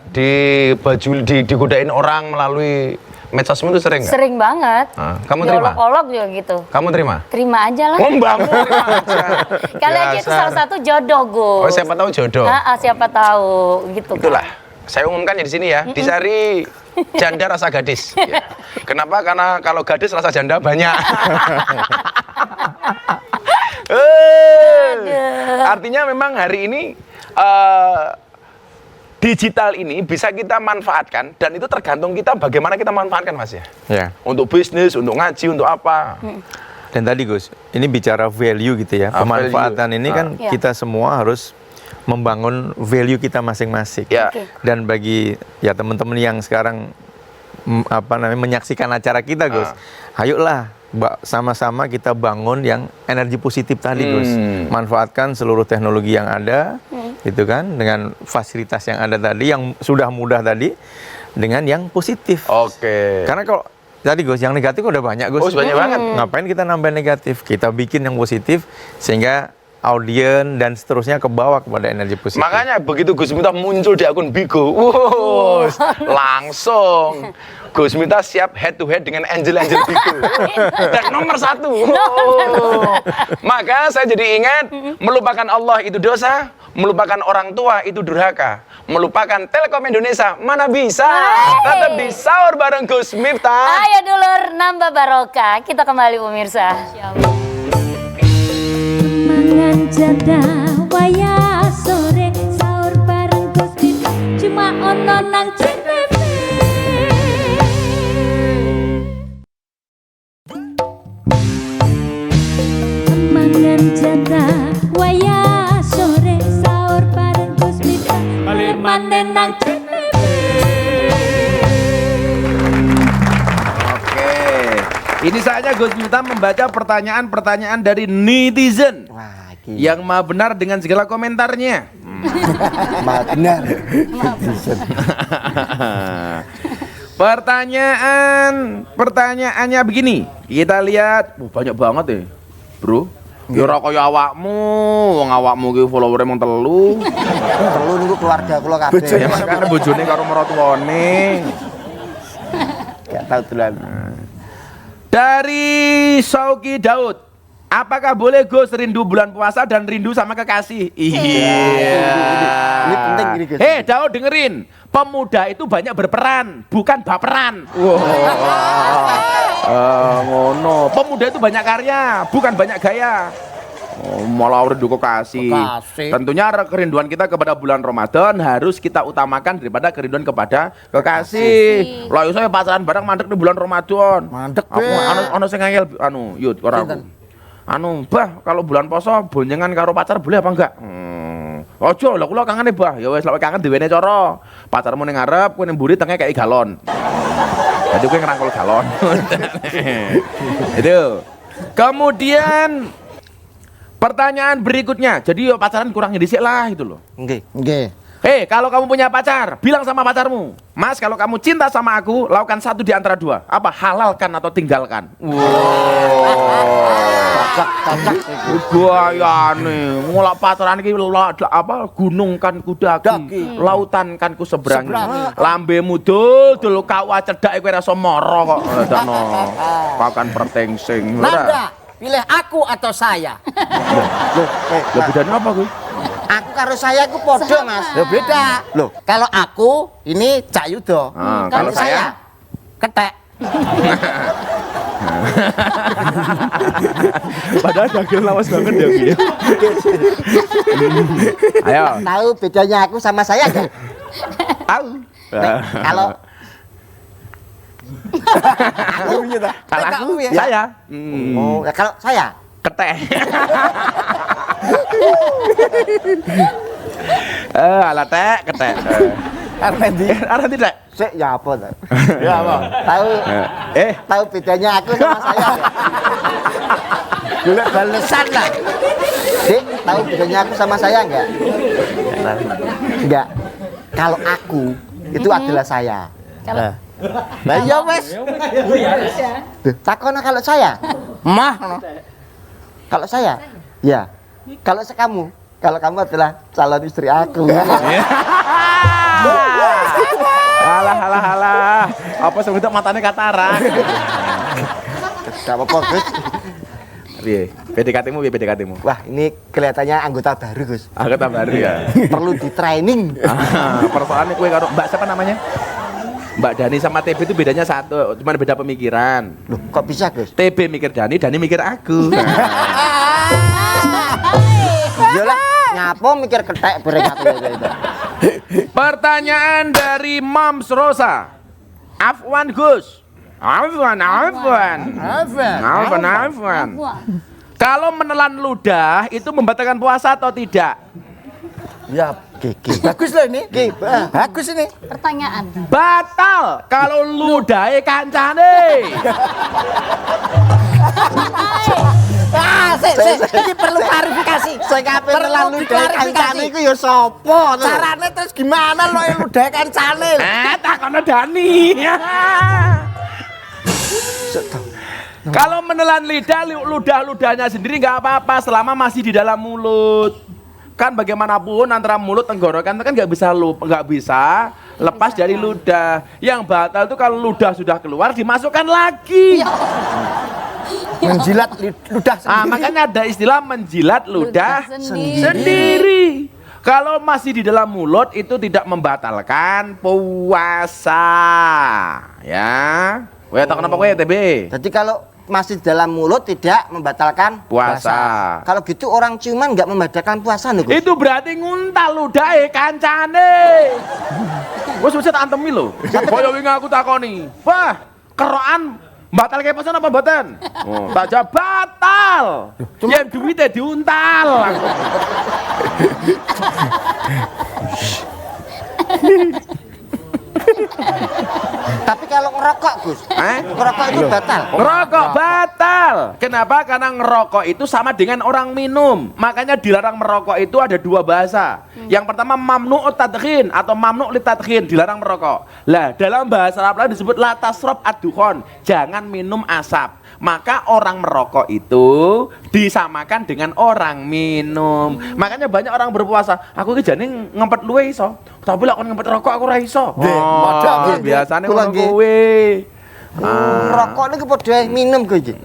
digodain orang melalui medsosmu itu sering nggak? Sering banget. Kamu terima? Diolok-olok juga gitu. Kamu terima? Terima aja lah. Oh, mbakmu terima aja. Kali aja itu Dasar. salah satu jodoh, Gus. Oh, siapa tahu jodoh. Siapa tahu gitu. Itulah. Kan. Saya umumkan ya di sini ya, dicari janda rasa gadis. Ya. Kenapa? Karena kalau gadis rasa janda banyak. Artinya memang hari ini digital ini bisa kita manfaatkan, dan itu tergantung kita bagaimana kita manfaatkan, Mas ya. Ya. Untuk bisnis, untuk ngaji, untuk apa. Dan tadi Gus, ini bicara value gitu ya. Pemanfaatan value. ini kan Ya. kita semua harus membangun value kita masing-masing. Ya. Oke. Dan bagi ya teman-teman yang sekarang menyaksikan acara kita Gus, ayolah sama-sama kita bangun yang energi positif tadi Gus. Manfaatkan seluruh teknologi yang ada, gitu kan, dengan fasilitas yang ada tadi, yang sudah mudah tadi, dengan yang positif. Oke. Karena kalau tadi Gus, yang negatif udah banyak Gus. Oh, banyak banget. Ngapain kita nambah negatif? Kita bikin yang positif sehingga audien dan seterusnya ke bawah kepada energi positif. Makanya begitu Gus Miftah muncul di akun Bigo, langsung Gus Miftah siap head to head dengan angel-angel Bigo. Dan nomor 1. Maka saya jadi ingat, melupakan Allah itu dosa, melupakan orang tua itu durhaka, melupakan Telkom Indonesia mana bisa. Tetap di sahur bareng Gus Miftah. Ayo dulur, nambah barokah. Kita kembali pemirsa. Mangan jadah waya sore sahur bareng Gus Miftah cuma ono nang CTV. Mangan jadah waya sore sahur bareng Gus Miftah balik maneh nang CTV. Oke. Ini saatnya Gus Miftah membaca pertanyaan-pertanyaan dari netizen. Wah, iki. Yang maha benar dengan segala komentarnya. Benar. Pertanyaannya begini. Kita lihat, banyak banget ya, bro. Ya ora kaya awakmu, wong awakmu ki follower emang telu. Perlu niku keluarga kula kabeh. Ya makane bojone karo mertuane. Gak tahu tulan. Dari Sauki Daud, apakah boleh Gus rindu bulan puasa dan rindu sama kekasih? Iya. Ini penting gini, Gus. Daud dengerin, pemuda itu banyak berperan, bukan baperan. Ngono. Pemuda itu banyak karya, bukan banyak gaya. Malah rindu kekasih. Tentunya kerinduan kita kepada bulan Ramadan harus kita utamakan daripada kerinduan kepada kekasih. Lah yo saya pacaran bareng mandek di bulan Ramadan. Mandek, Aku Be. ono sing ngeyel yut ora aku. Bah, kalau bulan poso boncengan karo pacar boleh apa enggak? Ojo, lah kula kangen bah. Ya wis lek kangen diwene cara. Pacarmu ning ngarep, kowe ning mburi tengah kayak galon. Jadi kowe ngerangkul galon. Itu. Kemudian pertanyaan berikutnya. Jadi yo pacaran kurang dhisik lah gitu loh. Nggih. Nggih. Kalau kamu punya pacar, bilang sama pacarmu, Mas, kalau kamu cinta sama aku, lakukan satu di antara dua. Apa? Halalkan atau tinggalkan. Cocok. Gayane, ngolak pacaran iki gunung kan ku daki, lautan kan ku seberangi. Lambemu dul kawah cedhak kowe rasa mara kok. Dadakno. Pakan pertengsing. Nanda, pilih aku atau saya? Lah bedane apa kuwi? Aku karo saya aku podo, Mas. Loh beda. Loh. Kalau aku ini Cak Yudo. Kalau saya Ketek. padahal daging lawas banget ya Bi. Ayo. Tahu bedanya aku sama saya enggak? Tahu. Kalau Kalau aku ya? saya. Oh, ya kalau saya Keteh. Alat teh keteh. Arah tidak. sik ya apa ta? Ya apa? Tahu bedanya aku sama saya enggak? Golek balesan lah. Dik, tahu bedanya aku sama saya enggak? Enggak. Kalau aku itu adalah saya. Kalau Lah ya wes. Takono kalau saya. Mah. Kalau saya, ya. Kalau kamu, kalau kamu adalah calon istri aku. Alah. Apa sebetulnya matanya katarak? Gak apa-apa, Gus. Piye? PDKT-mu. Wah, ini kelihatannya anggota baru, Gus. Anggota baru ya. Perlu di training. Persoalannya kue karo Mbak siapa namanya? Mbak Dani sama TB itu bedanya satu, cuma beda pemikiran. Loh, kok bisa, Gus? TB mikir Dani mikir aku. Yolah, ngapo mikir ketek bareng aku itu. Pertanyaan dari Moms Rosa. Afwan Gus. Afwan. Kalau menelan ludah itu membatalkan puasa atau tidak? Ya, gigi. Bagus loh ini. Bagus ini. pertanyaan. Batal kalau ludahe kancane. Ini perlu klarifikasi. Saya kapan Perlu terlalu kancane klarifikasi. iku ya sapa? Carane terus gimana lo yang ludah kancane? Takono Dani. Kalau menelan lidah, ludah-ludahnya sendiri nggak apa-apa selama masih di dalam mulut. Kan bagaimanapun antara mulut tenggorokan kan nggak bisa lepas dari ludah. Yang batal itu kalau ludah sudah keluar dimasukkan lagi. Menjilat ludah sendiri. Makanya ada istilah menjilat ludah sendiri. Kalau masih di dalam mulut itu tidak membatalkan puasa. Ya. Weh, tak kenapa kowe TB? Jadi kalau masih di dalam mulut tidak membatalkan Puasa. Kalau gitu orang ciuman nggak membatalkan puasa nih, Gus. Itu berarti nguntal ludahe kancane. Wes tak antemi lho. Kaya wingi aku takoni. Wah, kerokan batal kayak pesan apa mboten? Oh, tak jawab batal. Yen duwite diuntal. Tapi kalau ngerokok, Gus, ngerokok itu batal. Ngerokok batal. Kenapa? Karena ngerokok itu sama dengan orang minum. Makanya dilarang merokok itu ada dua bahasa. Yang pertama mamnu'ut tadkhin atau mamnu' litadkhin, dilarang merokok. Lah, dalam bahasa Arab lain disebut la tasrab ad-dukhon, jangan minum asap. Maka orang merokok itu disamakan dengan orang minum. Makanya banyak orang berpuasa, aku ki jane ngempet luwe iso. Tapi lek kon ngempet rokok aku ora iso. Biasane ngono kowe. Ngerokok niku padha minum kok iki.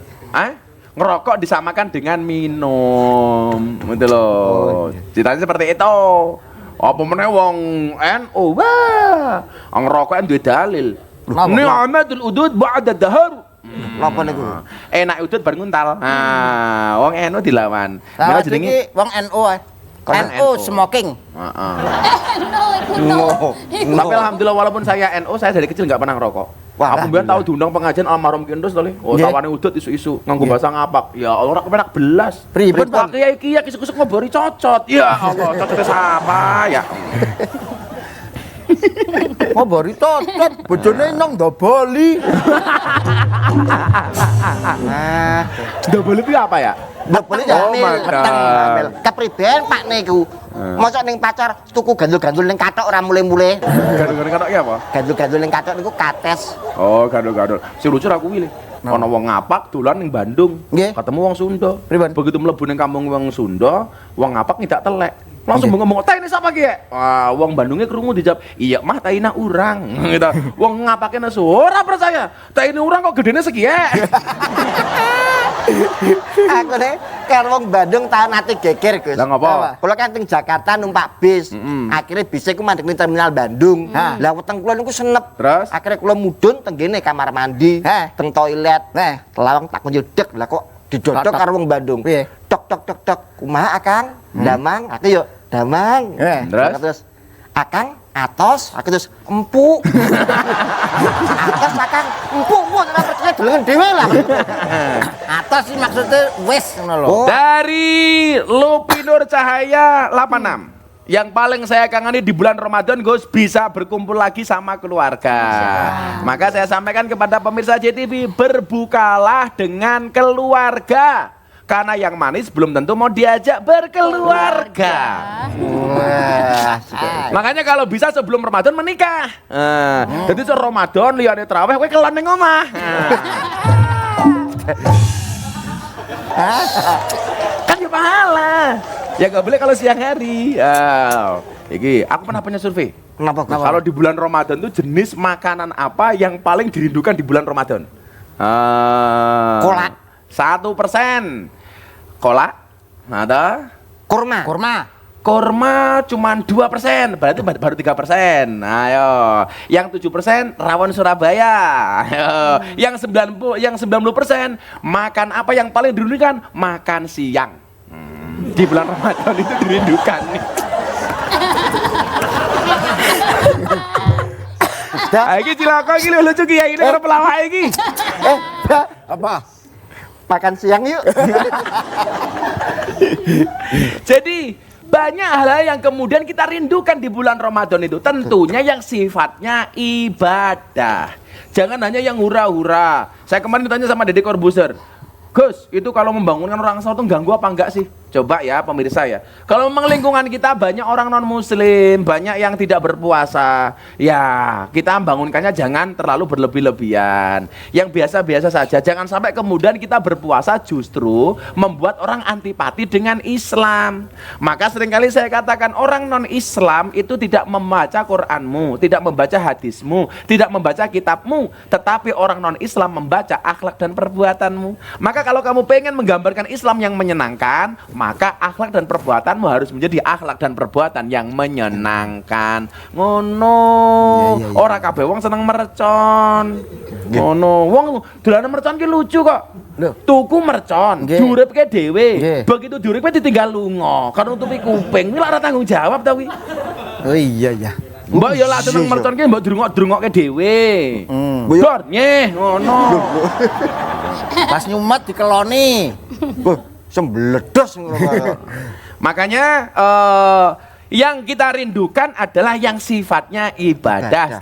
Ngerokok disamakan dengan minum. Gitu loh. Ceritanya seperti itu. Apa meneh wong NU, wah, ngerokok duwe dalil. Ni'matul udud ba'da dahar. Napa niku? Enak udut bar nguntal. Wong NU dilawan. Nah, Mila jenenge wong NU. NU smoking. Tapi alhamdulillah walaupun saya NU, saya dari kecil nggak pernah ngerokok. Wah, aku biar tahu diundang pengajian almarhum Kindus tadi. Oh, tawane udut isu-isu nganggo bahasa ngapak. Ya Allah, ora kepenak belas. Pripun, Pak? Kiai kiai kisuk-kisuk ngobori cocot. Ya Allah, cocotnya sama ya. Oh, bari cocot, bojone nang ndoboli. Ndoboli itu apa ya? Ndoboli Oh, jamil, mantap. meteng jamil. Kepriben Pak niku. Mosok ning pacar tuku gandul-gandul ning kathok ora mulai-mulai. Gandul-gandul katok ya apa? Gandul-gandul ning kathok niku kates. Oh, gandul-gandul. Si lucu aku pilih. Ono wong ngapak dolan ning Bandung. Nggih. Ketemu wong Sunda. Pripun? Begitu mlebu ning kampung wong Sunda, wong ngapak ngidak telek. Langsung ngomong, "Teh ini siapa ki?" Wah, wong Bandungnya krungu dijawab, "Iya mah taina urang." Gitu. Wong ngapake nesu, "Ora percaya. Teh ini urang kok gedene sekiye." Aku nih karo wong Bandung tahun ati geger, Gus. Lah ngapa? Kula kan teng Jakarta numpak bis. Akhirnya bisnya ku mandek ning terminal Bandung. Lah weteng kula niku senep. Terus? Akhirnya kula mudhun teng kene kamar mandi, teng toilet. Lawang tak nyedek lah kok didodok karo wong Bandung. Piye? Tok tok tok tok. Kumaha Akang? Damang. Aku yo damang. Terus? Akang atos, aku terus empuk. Atos Akang empuk, ora percaya delengen dhewe lah. Atas sih maksudnya wes ngono lho. Oh. Dari Lupinur Cahaya 86. Yang paling saya kangeni di bulan Ramadan, Gus, bisa berkumpul lagi sama keluarga. Maka saya sampaikan kepada pemirsa JTV, berbukalah dengan keluarga. Karena yang manis belum tentu mau diajak berkeluarga. Wah, Makanya kalau bisa sebelum Ramadan menikah. Jadi Ramadan liyane traweh kowe kelon ning omah. Kan ya pahala. Ya gak boleh kalau siang hari. Iki aku pernah punya survei. Kenapa Gus? Kalau di bulan Ramadan tuh jenis makanan apa yang paling dirindukan di bulan Ramadan? Kolak. 1%. Kolak. Ada. Kurma. Kurma cuman 2%, berarti baru 3%. Ayo, yang 7% rawon Surabaya. Ayo. Yang 90% makan apa yang paling dirindukan? Makan siang. Di bulan Ramadan itu dirindukan nih. Iki cilaka iki lho lucu ki ya ini karo pelawak iki. Apa? Makan siang yuk. Jadi banyak hal yang kemudian kita rindukan di bulan Ramadan itu. Tentunya yang sifatnya ibadah. Jangan hanya yang hura-hura. Saya kemarin ditanya sama Deddy Corbuzier, "Gus, itu kalau membangunkan orang sholat itu ganggu apa enggak sih?" Coba ya pemirsa ya. Kalau memang lingkungan kita banyak orang non muslim, banyak yang tidak berpuasa, ya kita bangunkannya jangan terlalu berlebih-lebihan. Yang biasa-biasa saja. Jangan sampai kemudian kita berpuasa justru membuat orang antipati dengan Islam. Maka seringkali saya katakan orang non Islam itu tidak membaca Quranmu, tidak membaca hadismu, tidak membaca kitabmu, tetapi orang non Islam membaca akhlak dan perbuatanmu. Maka kalau kamu pengen menggambarkan Islam yang menyenangkan, maka akhlak dan perbuatanmu harus menjadi akhlak dan perbuatan yang menyenangkan. Ngono. Ora kabeh wong seneng mercon. Ngono. Wong dolanan mercon ki lucu kok. Tuku mercon, diuripke dhewe. Begitu diuripke ditinggal lunga, kan nutupi kuping. Kuwi ora tanggung jawab ta kuwi. Oh iya ya. Mbak ya lah seneng mercon ki mbok drungok-drungokke dhewe. Dor, nyeh, ngono. Pas nyumet dikeloni. Sembledos ngono. Makanya yang kita rindukan adalah yang sifatnya ibadah.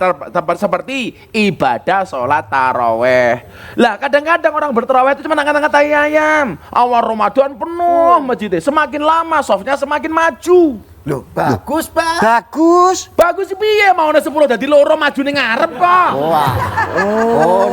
Seperti ibadah sholat taraweh. Lah kadang-kadang orang bertaraweh itu cuma angkat-angkat tai ayam. Awal Ramadan penuh masjidnya, semakin lama softnya semakin maju. Loh, bagus, Pak. Bagus piye mau 10 dadi loro maju ning ngarep kok. Wah. Oh,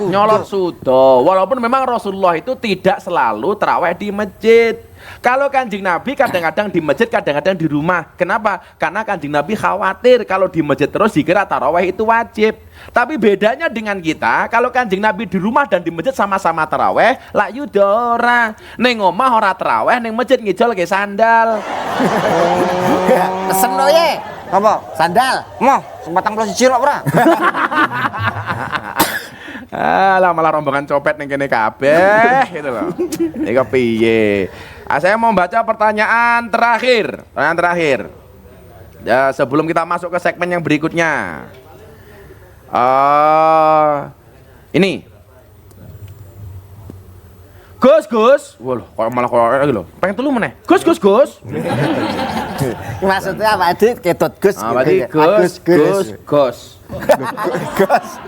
Nyolot sudo. Walaupun memang Rasulullah itu tidak selalu taraweh di masjid. Kalau Kanjeng Nabi kadang-kadang di masjid, kadang-kadang di rumah. Kenapa? Karena Kanjeng Nabi khawatir kalau di masjid terus dikira taraweh itu wajib. Tapi bedanya dengan kita, kalau Kanjeng Nabi di rumah dan di masjid sama-sama taraweh, lak yudora. Ning omah ora taraweh, ning masjid ngijol ke sandal. Pesen lo ye. Apa? Sandal. Moh, sembatang plus cilok ora? Alah malah rombongan copet ning kene kabeh gitu loh. Iki piye? Saya mau baca pertanyaan terakhir. Pertanyaan terakhir. Ya, sebelum kita masuk ke segmen yang berikutnya. Ini. Gus. Wah, kok malah kok lho. Pengen telu meneh. Gus. Maksudnya apa? Adik ketut Gus. Berarti Gus.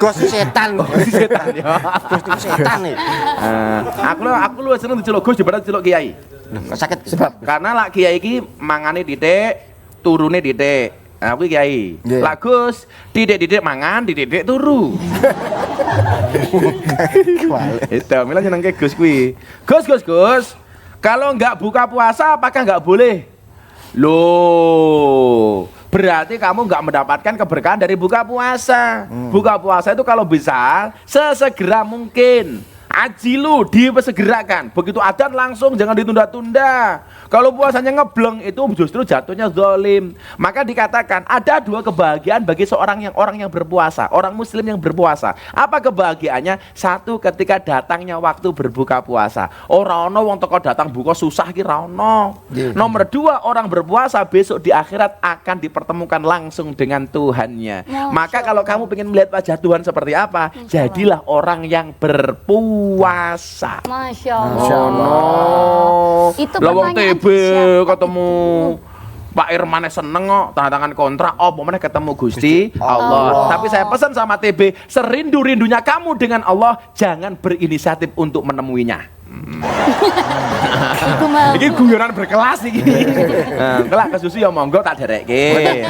Gos setan. Setan ya. Gos setan nih. Aku lu seneng diceluk Gus daripada diceluk Kiai. Kok sakit sebab Karena lak Kiai iki mangane didik, turune didik. Nah, aku Kiai. Lak Gus, didik mangan, didik turu. Itu mila nyenengke Gus kuwi. Gus. Kalau enggak buka puasa apakah enggak boleh? Loh, berarti kamu nggak mendapatkan keberkahan dari buka puasa. Buka puasa itu kalau bisa sesegera mungkin. Ajilu, disegerakan. Begitu adzan langsung, jangan ditunda-tunda. Kalau puasanya ngebleng itu justru jatuhnya zalim. Maka dikatakan ada 2 kebahagiaan bagi orang yang berpuasa, orang muslim yang berpuasa. Apa kebahagiaannya? 1, ketika datangnya waktu berbuka puasa. Ora ono wong teko datang buka susah ki ra ono. Nomor 2, orang berpuasa besok di akhirat akan dipertemukan langsung dengan Tuhannya. Maka kalau kamu ingin melihat wajah Tuhan seperti apa, jadilah orang yang berpuasa. Masya Allah. Itu pertanyaan TB ketemu Pak Irmane seneng kok tanda tangan kontrak, oh mana ketemu Gusti Allah. Tapi saya pesan sama TB, serindu-rindunya kamu dengan Allah, jangan berinisiatif untuk menemuinya. Ini guyonan berkelas iki. Kelak ke susu ya monggo tak derekke.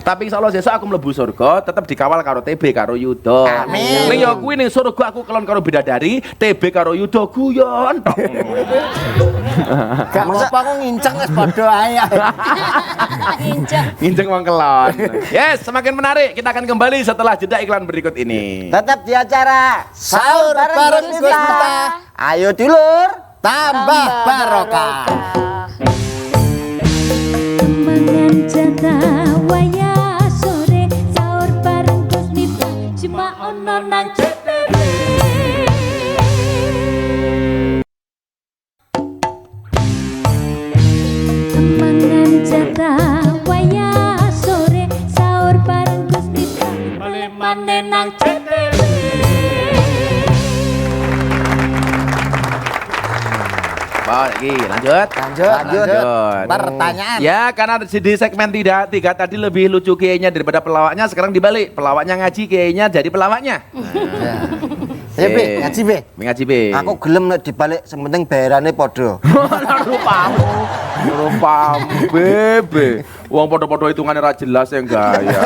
Tapi insyaallah sesuk aku mlebu surga tetep dikawal karo TB karo Yudo. Amin. Ning ya kuwi ning surga aku kelon karo bidadari, TB karo Yudo guyon tok. Gak apa aku nginceng wis padha ae. Nginceng wong kelon. Yes, semakin menarik. Kita akan kembali setelah jeda iklan berikut ini. Tetap di acara Sahur bareng Gus Miftah. Ayo dulur, Tambah barokah. Mangan jatah waya sore sahur bareng Gus Miftah cuma ono nang CTV. Mangan jatah waya sore sahur bareng Gus Miftah balik maneh nang CTV. Lagi lanjut. Pertanyaan. Ya, karena di segmen tiga tadi lebih lucu kayaknya daripada pelawaknya, sekarang dibalik. Pelawaknya ngaji kayaknya jadi pelawaknya. Ya, Be, ngaji, Be. Ngaji, Be. Aku gelem nek dibalik sing penting bayarane padha. Rupamu, Bebe. Uang podo-podo hitungannya ra jelas ya enggak ya.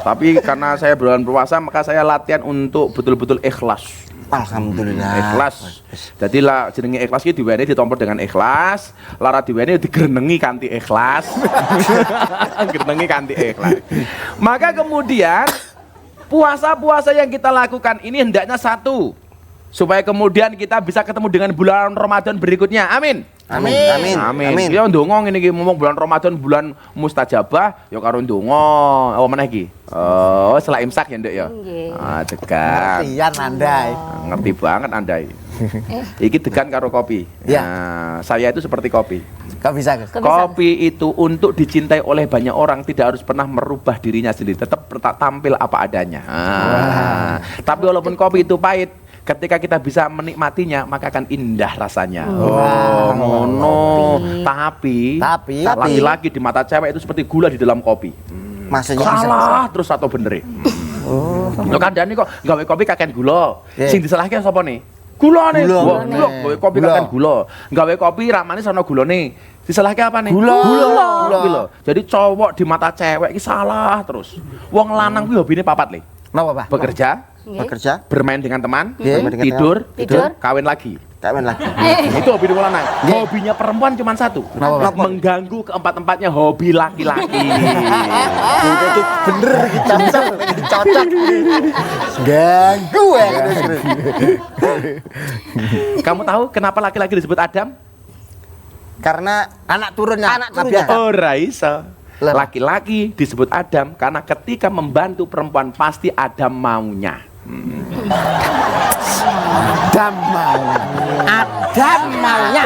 Tapi karena saya bulan puasa, maka saya latihan untuk betul-betul ikhlas. Alhamdulillah. Ikhlas. Jadi lah jenenge ikhlas iki diweni ditompo dengan ikhlas, lara diweni digrenengi kanthi ikhlas. Grenengi kanthi ikhlas. Maka kemudian puasa-puasa yang kita lakukan ini hendaknya satu, supaya kemudian kita bisa ketemu dengan bulan Ramadan berikutnya. Amin. Amin. Amin. Ya ndonga ngene iki ngomong bulan Ramadan bulan mustajabah ya karo ndonga. Apa meneh iki? Oh, setelah imsak ya, Nduk ya. Ah, degan. Iya Andai. Ngerti banget Andai. Iki degan karo kopi. Ya. Nah, saya itu seperti kopi. Kok bisa? Kopi itu untuk dicintai oleh banyak orang tidak harus pernah merubah dirinya sendiri, tetap tampil apa adanya. Tapi walaupun kopi itu pahit, ketika kita bisa menikmatinya maka akan indah rasanya. Ngono. Tapi laki-laki di mata cewek itu seperti gula di dalam kopi. Maksudnya Salah terus atau bener. Lo kandhane kok gawe kopi kakek gula. Sing disalahke sapa nih? Gula nih. Gula. Gawe kopi kakek gula. Gawe kopi ramane sono gulane. Disalahke apa nih? Gula. Jadi cowok di mata cewek iki salah terus. Wong lanang kuwi hobine papat le. Napa, Pak? bekerja, bermain dengan teman, Tidur. kawin lagi. kawin lagi. Itu hobi wong lanang. Hobinya perempuan cuma satu. Mengganggu keempat-empatnya hobi laki-laki. Itu bener kita cocok. Ganggu ya. Kamu tahu kenapa laki-laki disebut Adam? Karena Anak turunnya. Nabi Adam. Oh, Raisa. Laki-laki disebut Adam karena ketika membantu perempuan pasti ada maunya. Adam maunya.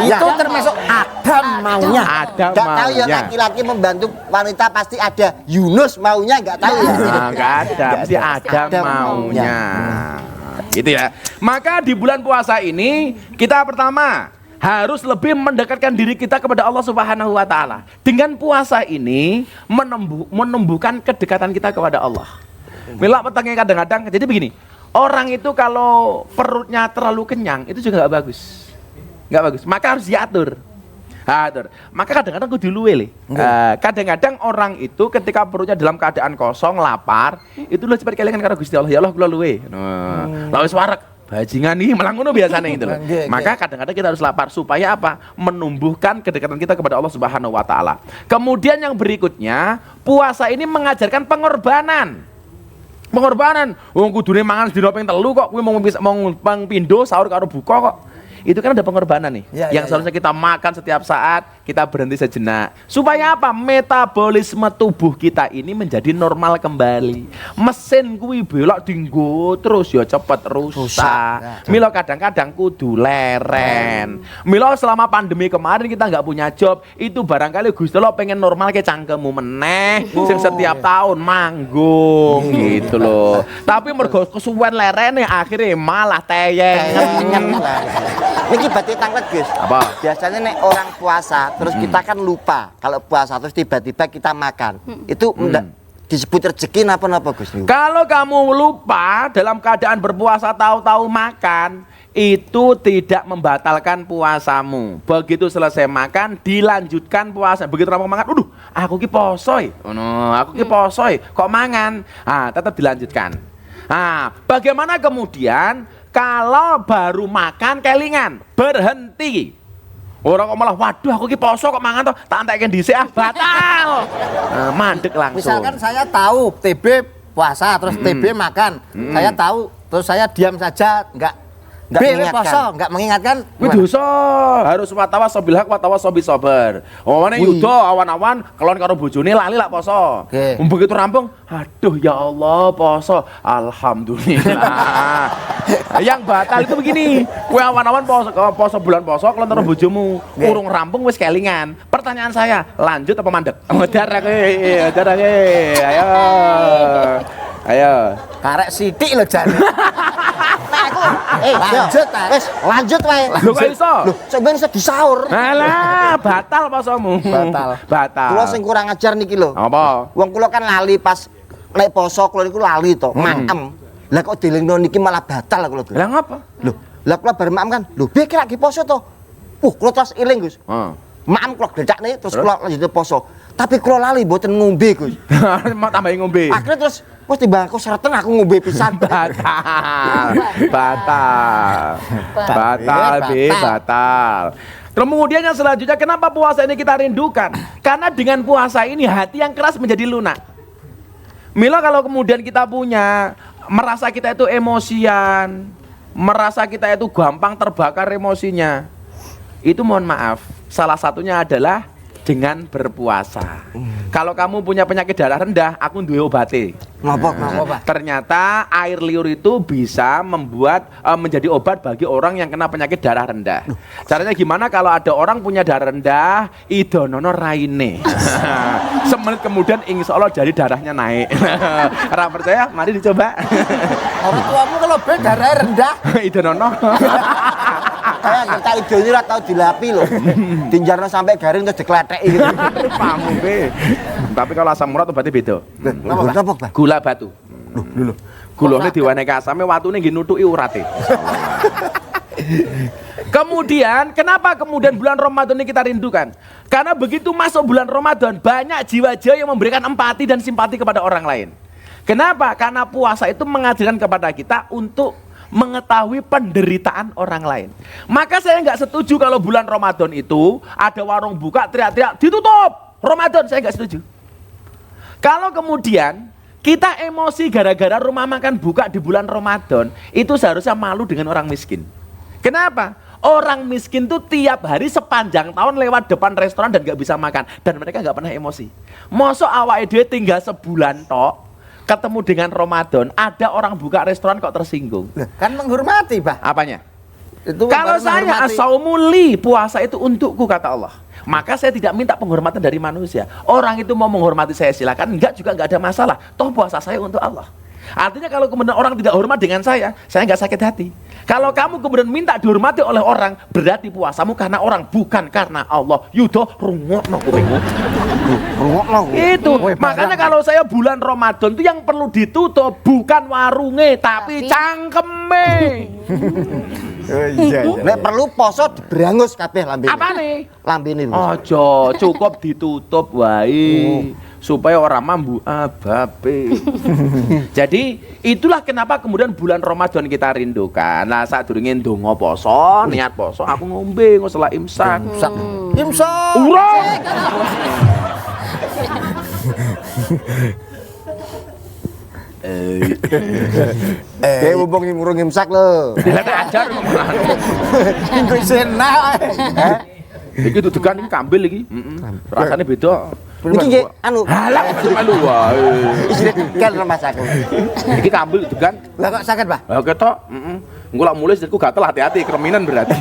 Itu termasuk Adam maunya. Ada Gak tahu ya maunya. laki-laki membantu wanita pasti ada Yunus maunya gak tahu ya. Nah, nggak ada, mesti ada maunya. Gitu ya. Maka di bulan puasa ini kita pertama harus lebih mendekatkan diri kita kepada Allah Subhanahu wa taala. Dengan puasa ini menumbuhkan kedekatan kita kepada Allah. Mila petangnya kadang-kadang jadi begini. Orang itu kalau perutnya terlalu kenyang itu juga nggak bagus. Nggak bagus. Maka harus diatur. Atur. Maka kadang-kadang kudu luwe le. Kadang-kadang orang itu ketika perutnya dalam keadaan kosong, lapar, itu lu cepat kelingan karo Gusti Allah. Ya Allah kula luwe. Lah wis wareg. Bajingan nih malah ngono biasanya gitu loh. Maka kadang-kadang kita harus lapar supaya apa? Menumbuhkan kedekatan kita kepada Allah Subhanahu wa taala. Kemudian yang berikutnya, puasa ini mengajarkan pengorbanan. Pengorbanan. Wong kudune mangan sedina ping 3 kok kuwi mau pindho sahur karo buka kok. Itu kan ada pengorbanan nih. Yang seharusnya kita makan setiap saat, kita berhenti sejenak. Supaya apa? Metabolisme tubuh kita ini menjadi normal kembali. Mesin kuwi belok dinggo terus ya cepet rusak. Milo kadang-kadang kudu leren. Milo selama pandemi kemarin kita nggak punya job, itu barangkali Gusti Allah pengen normal ke cangkemmu meneh sing setiap tahun manggung gitu loh. Tapi mergo kesuwen lerene akhirnya malah teyeng. Niki berarti tanglet Gus. Apa? Biasanya nek orang puasa terus kita kan lupa kalau puasa terus tiba-tiba kita makan. Itu disebut rezeki napa Gus? Kalau kamu lupa dalam keadaan berpuasa tahu-tahu makan, itu tidak membatalkan puasamu. Begitu selesai makan, dilanjutkan puasa. Begitu kamu makan, aku ki posoi. Aku ki posoi. Kok mangan? Tetap dilanjutkan. Bagaimana kemudian kalau baru makan kelingan, berhenti. Orang kok malah, waduh aku ki poso kok mangan toh, tak entekke dhisik batal. Mandek langsung. Misalkan saya tahu TB puasa terus TB makan. Saya tahu terus saya diam saja enggak poso, enggak mengingatkan. Kuwi dosa. Harus watawasaw bil haq watawasaw bis sabr. Omane yuda awan-awan kelon karo bojone lali lak poso. Begitu rampung, aduh ya Allah poso. Alhamdulillah. Yang batal itu begini. Kowe awan-awan poso bulan poso kelon karo bojomu. Urung rampung wis kelingan. Pertanyaan saya, lanjut apa mandek? Darah Ayo. Karek sithik lho jane. Lanjut wae. Lho kok iso? Loh, sampeyan iso disaur. Alah, batal posomu. Batal. Kula sing kurang ajar niki lho. Apa? Wong kula kan lali pas Lek poso kula niku lali to, maem. Lah kok dilingno niki malah batal kula. Lah ngapa? Lho, lah kula bar maem kan. Lho, piye kira lagi poso to? Kula terus eling, Gus. Heeh. Maem kula glecakne terus kula lanjut poso. Tapi kula lali mboten ngombe, Gus. Mau tambahin ngombe. Akhirnya terus wis timbang aku sereten aku ngombe pisan. Batal. Kemudian yang selanjutnya, kenapa puasa ini kita rindukan? Karena dengan puasa ini hati yang keras menjadi lunak. Mila kalau kemudian kita punya, merasa kita itu emosian, merasa kita itu gampang terbakar emosinya, itu mohon maaf, salah satunya adalah dengan berpuasa. Kalau kamu punya penyakit darah rendah, aku duwe obate. Napa? Ternyata air liur itu bisa membuat menjadi obat bagi orang yang kena penyakit darah rendah. Caranya gimana? Kalau ada orang punya darah rendah, idonono raine. Semenit kemudian insya Allah jadi darahnya naik. Karena percaya, mari dicoba. Orang tuamu kalau darah rendah. Idonono. Kayak kita idone ora tau dilapi lho. Dinjarno sampai garing terus dikletheki gitu. Pamu be. Tapi kalau asam urat obatnya beda. Napa, Bang? Gula batu. Lho. Gulane diwenehi asame, watune nggih nutuki urate. Kemudian, kenapa kemudian bulan Ramadan ini kita rindukan? Karena begitu masuk bulan Ramadan, banyak jiwa-jiwa yang memberikan empati dan simpati kepada orang lain. Kenapa? Karena puasa itu mengajarkan kepada kita untuk mengetahui penderitaan orang lain. Maka saya nggak setuju kalau bulan Ramadan itu ada warung buka teriak-teriak ditutup Ramadan, saya nggak setuju. Kalau kemudian kita emosi gara-gara rumah makan buka di bulan Ramadan, itu seharusnya malu dengan orang miskin. Kenapa? Orang miskin tuh tiap hari sepanjang tahun lewat depan restoran dan nggak bisa makan, dan mereka nggak pernah emosi. Mosok awake dhewe tinggal sebulan tok ketemu dengan Ramadan, ada orang buka restoran kok tersinggung. Kan menghormati, Bah. Apanya? Itu Kalau baru saya menghormati. as-saumuli, puasa itu untukku kata Allah. Maka saya tidak minta penghormatan dari manusia. Orang itu mau menghormati saya silakan, enggak juga enggak ada masalah. Toh puasa saya untuk Allah. Artinya kalau kemudian orang tidak hormat dengan saya enggak sakit hati. Kalau kamu kemudian minta dihormati oleh orang, berarti puasamu karena orang, bukan karena Allah. Yudo rungokno kupingmu. Itu. Makanya kalau saya bulan Ramadan itu yang perlu ditutup bukan warunge tapi cangkeme. Nek perlu poso dibrangus kabeh lambene. Apane? Lambene. Ojo, cukup ditutup wae supaya orang mambu ababe. Jadi itulah kenapa kemudian bulan Ramadan kita rindukan. Nah, saat durunge ndonga poso, niat poso, aku ngombe setelah imsak. Imsak. Urung. Kayak mumpung ngurung imsak lho. Lah ajar ngomongan. Indonesia. Iki dudukan iki kambil iki. Rasane beda. Iki nggih anu. Halah melu wae. Isine kan Mas aku. Iki kambil dudukan. Lah kok sakit, Bah? Lah ketok, engko lak mulai sedekku gatel, hati-hati kereminan berarti.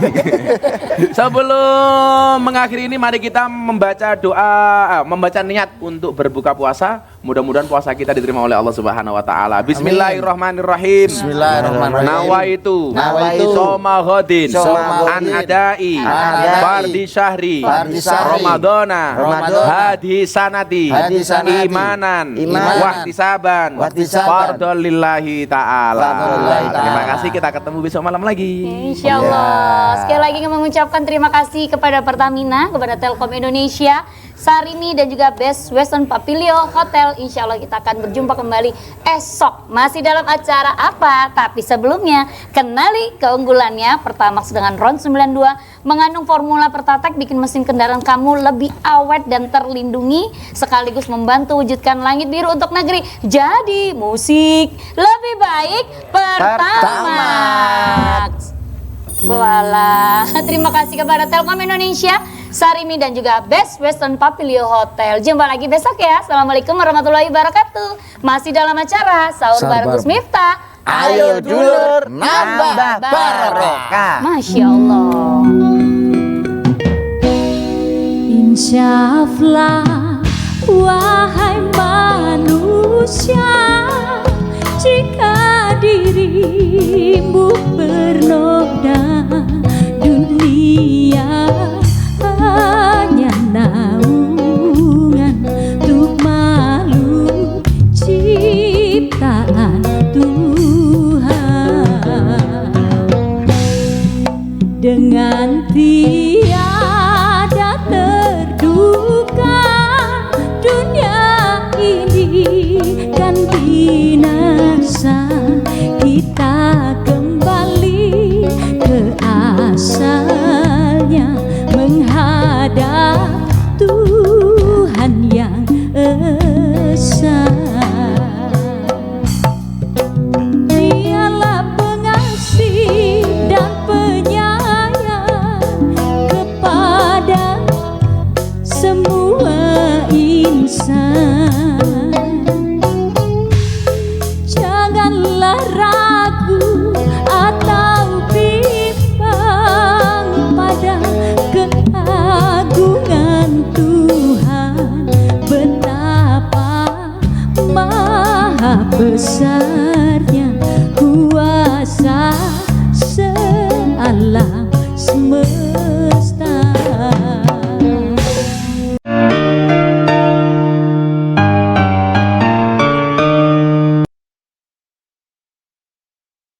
Sebelum mengakhiri ini mari kita membaca doa, membaca niat untuk berbuka puasa. Mudah-mudahan puasa kita diterima oleh Allah Subhanahu wa taala. Bismillahirrahmanirrahim. Bismillahirrahmanirrahim. Nawaitu soma ghadin an adai fardi syahri Ramadana hadhi sanati imanan wahtisaban fardhol lillahi ta'ala. Terima kasih, kita ketemu besok malam lagi. Insya Allah. Sekali lagi kami mengucapkan terima kasih kepada Pertamina, kepada Telkom Indonesia, Sarimi dan juga Best Western Papilio Hotel. Insya Allah kita akan berjumpa kembali esok. Masih dalam acara apa? Tapi sebelumnya kenali keunggulannya. Pertamax dengan RON 92 mengandung formula Pertatek bikin mesin kendaraan kamu lebih awet dan terlindungi, sekaligus membantu wujudkan langit biru untuk negeri. Jadi musik lebih baik Pertamax. Voila. Terima kasih kepada Telkom Indonesia, Sarimi dan juga Best Western Papilio Hotel. Jumpa lagi besok ya. Assalamualaikum warahmatullahi wabarakatuh. Masih dalam acara Sahur bareng Gus Miftah. Ayo dulur nambah barokah. Masya Allah. Insyaallah, wahai manusia, jika dirimu bernoda, dunia hanya naungan untuk malu. Janganlah ragu atau bimbang pada keagungan Tuhan, betapa maha besarnya.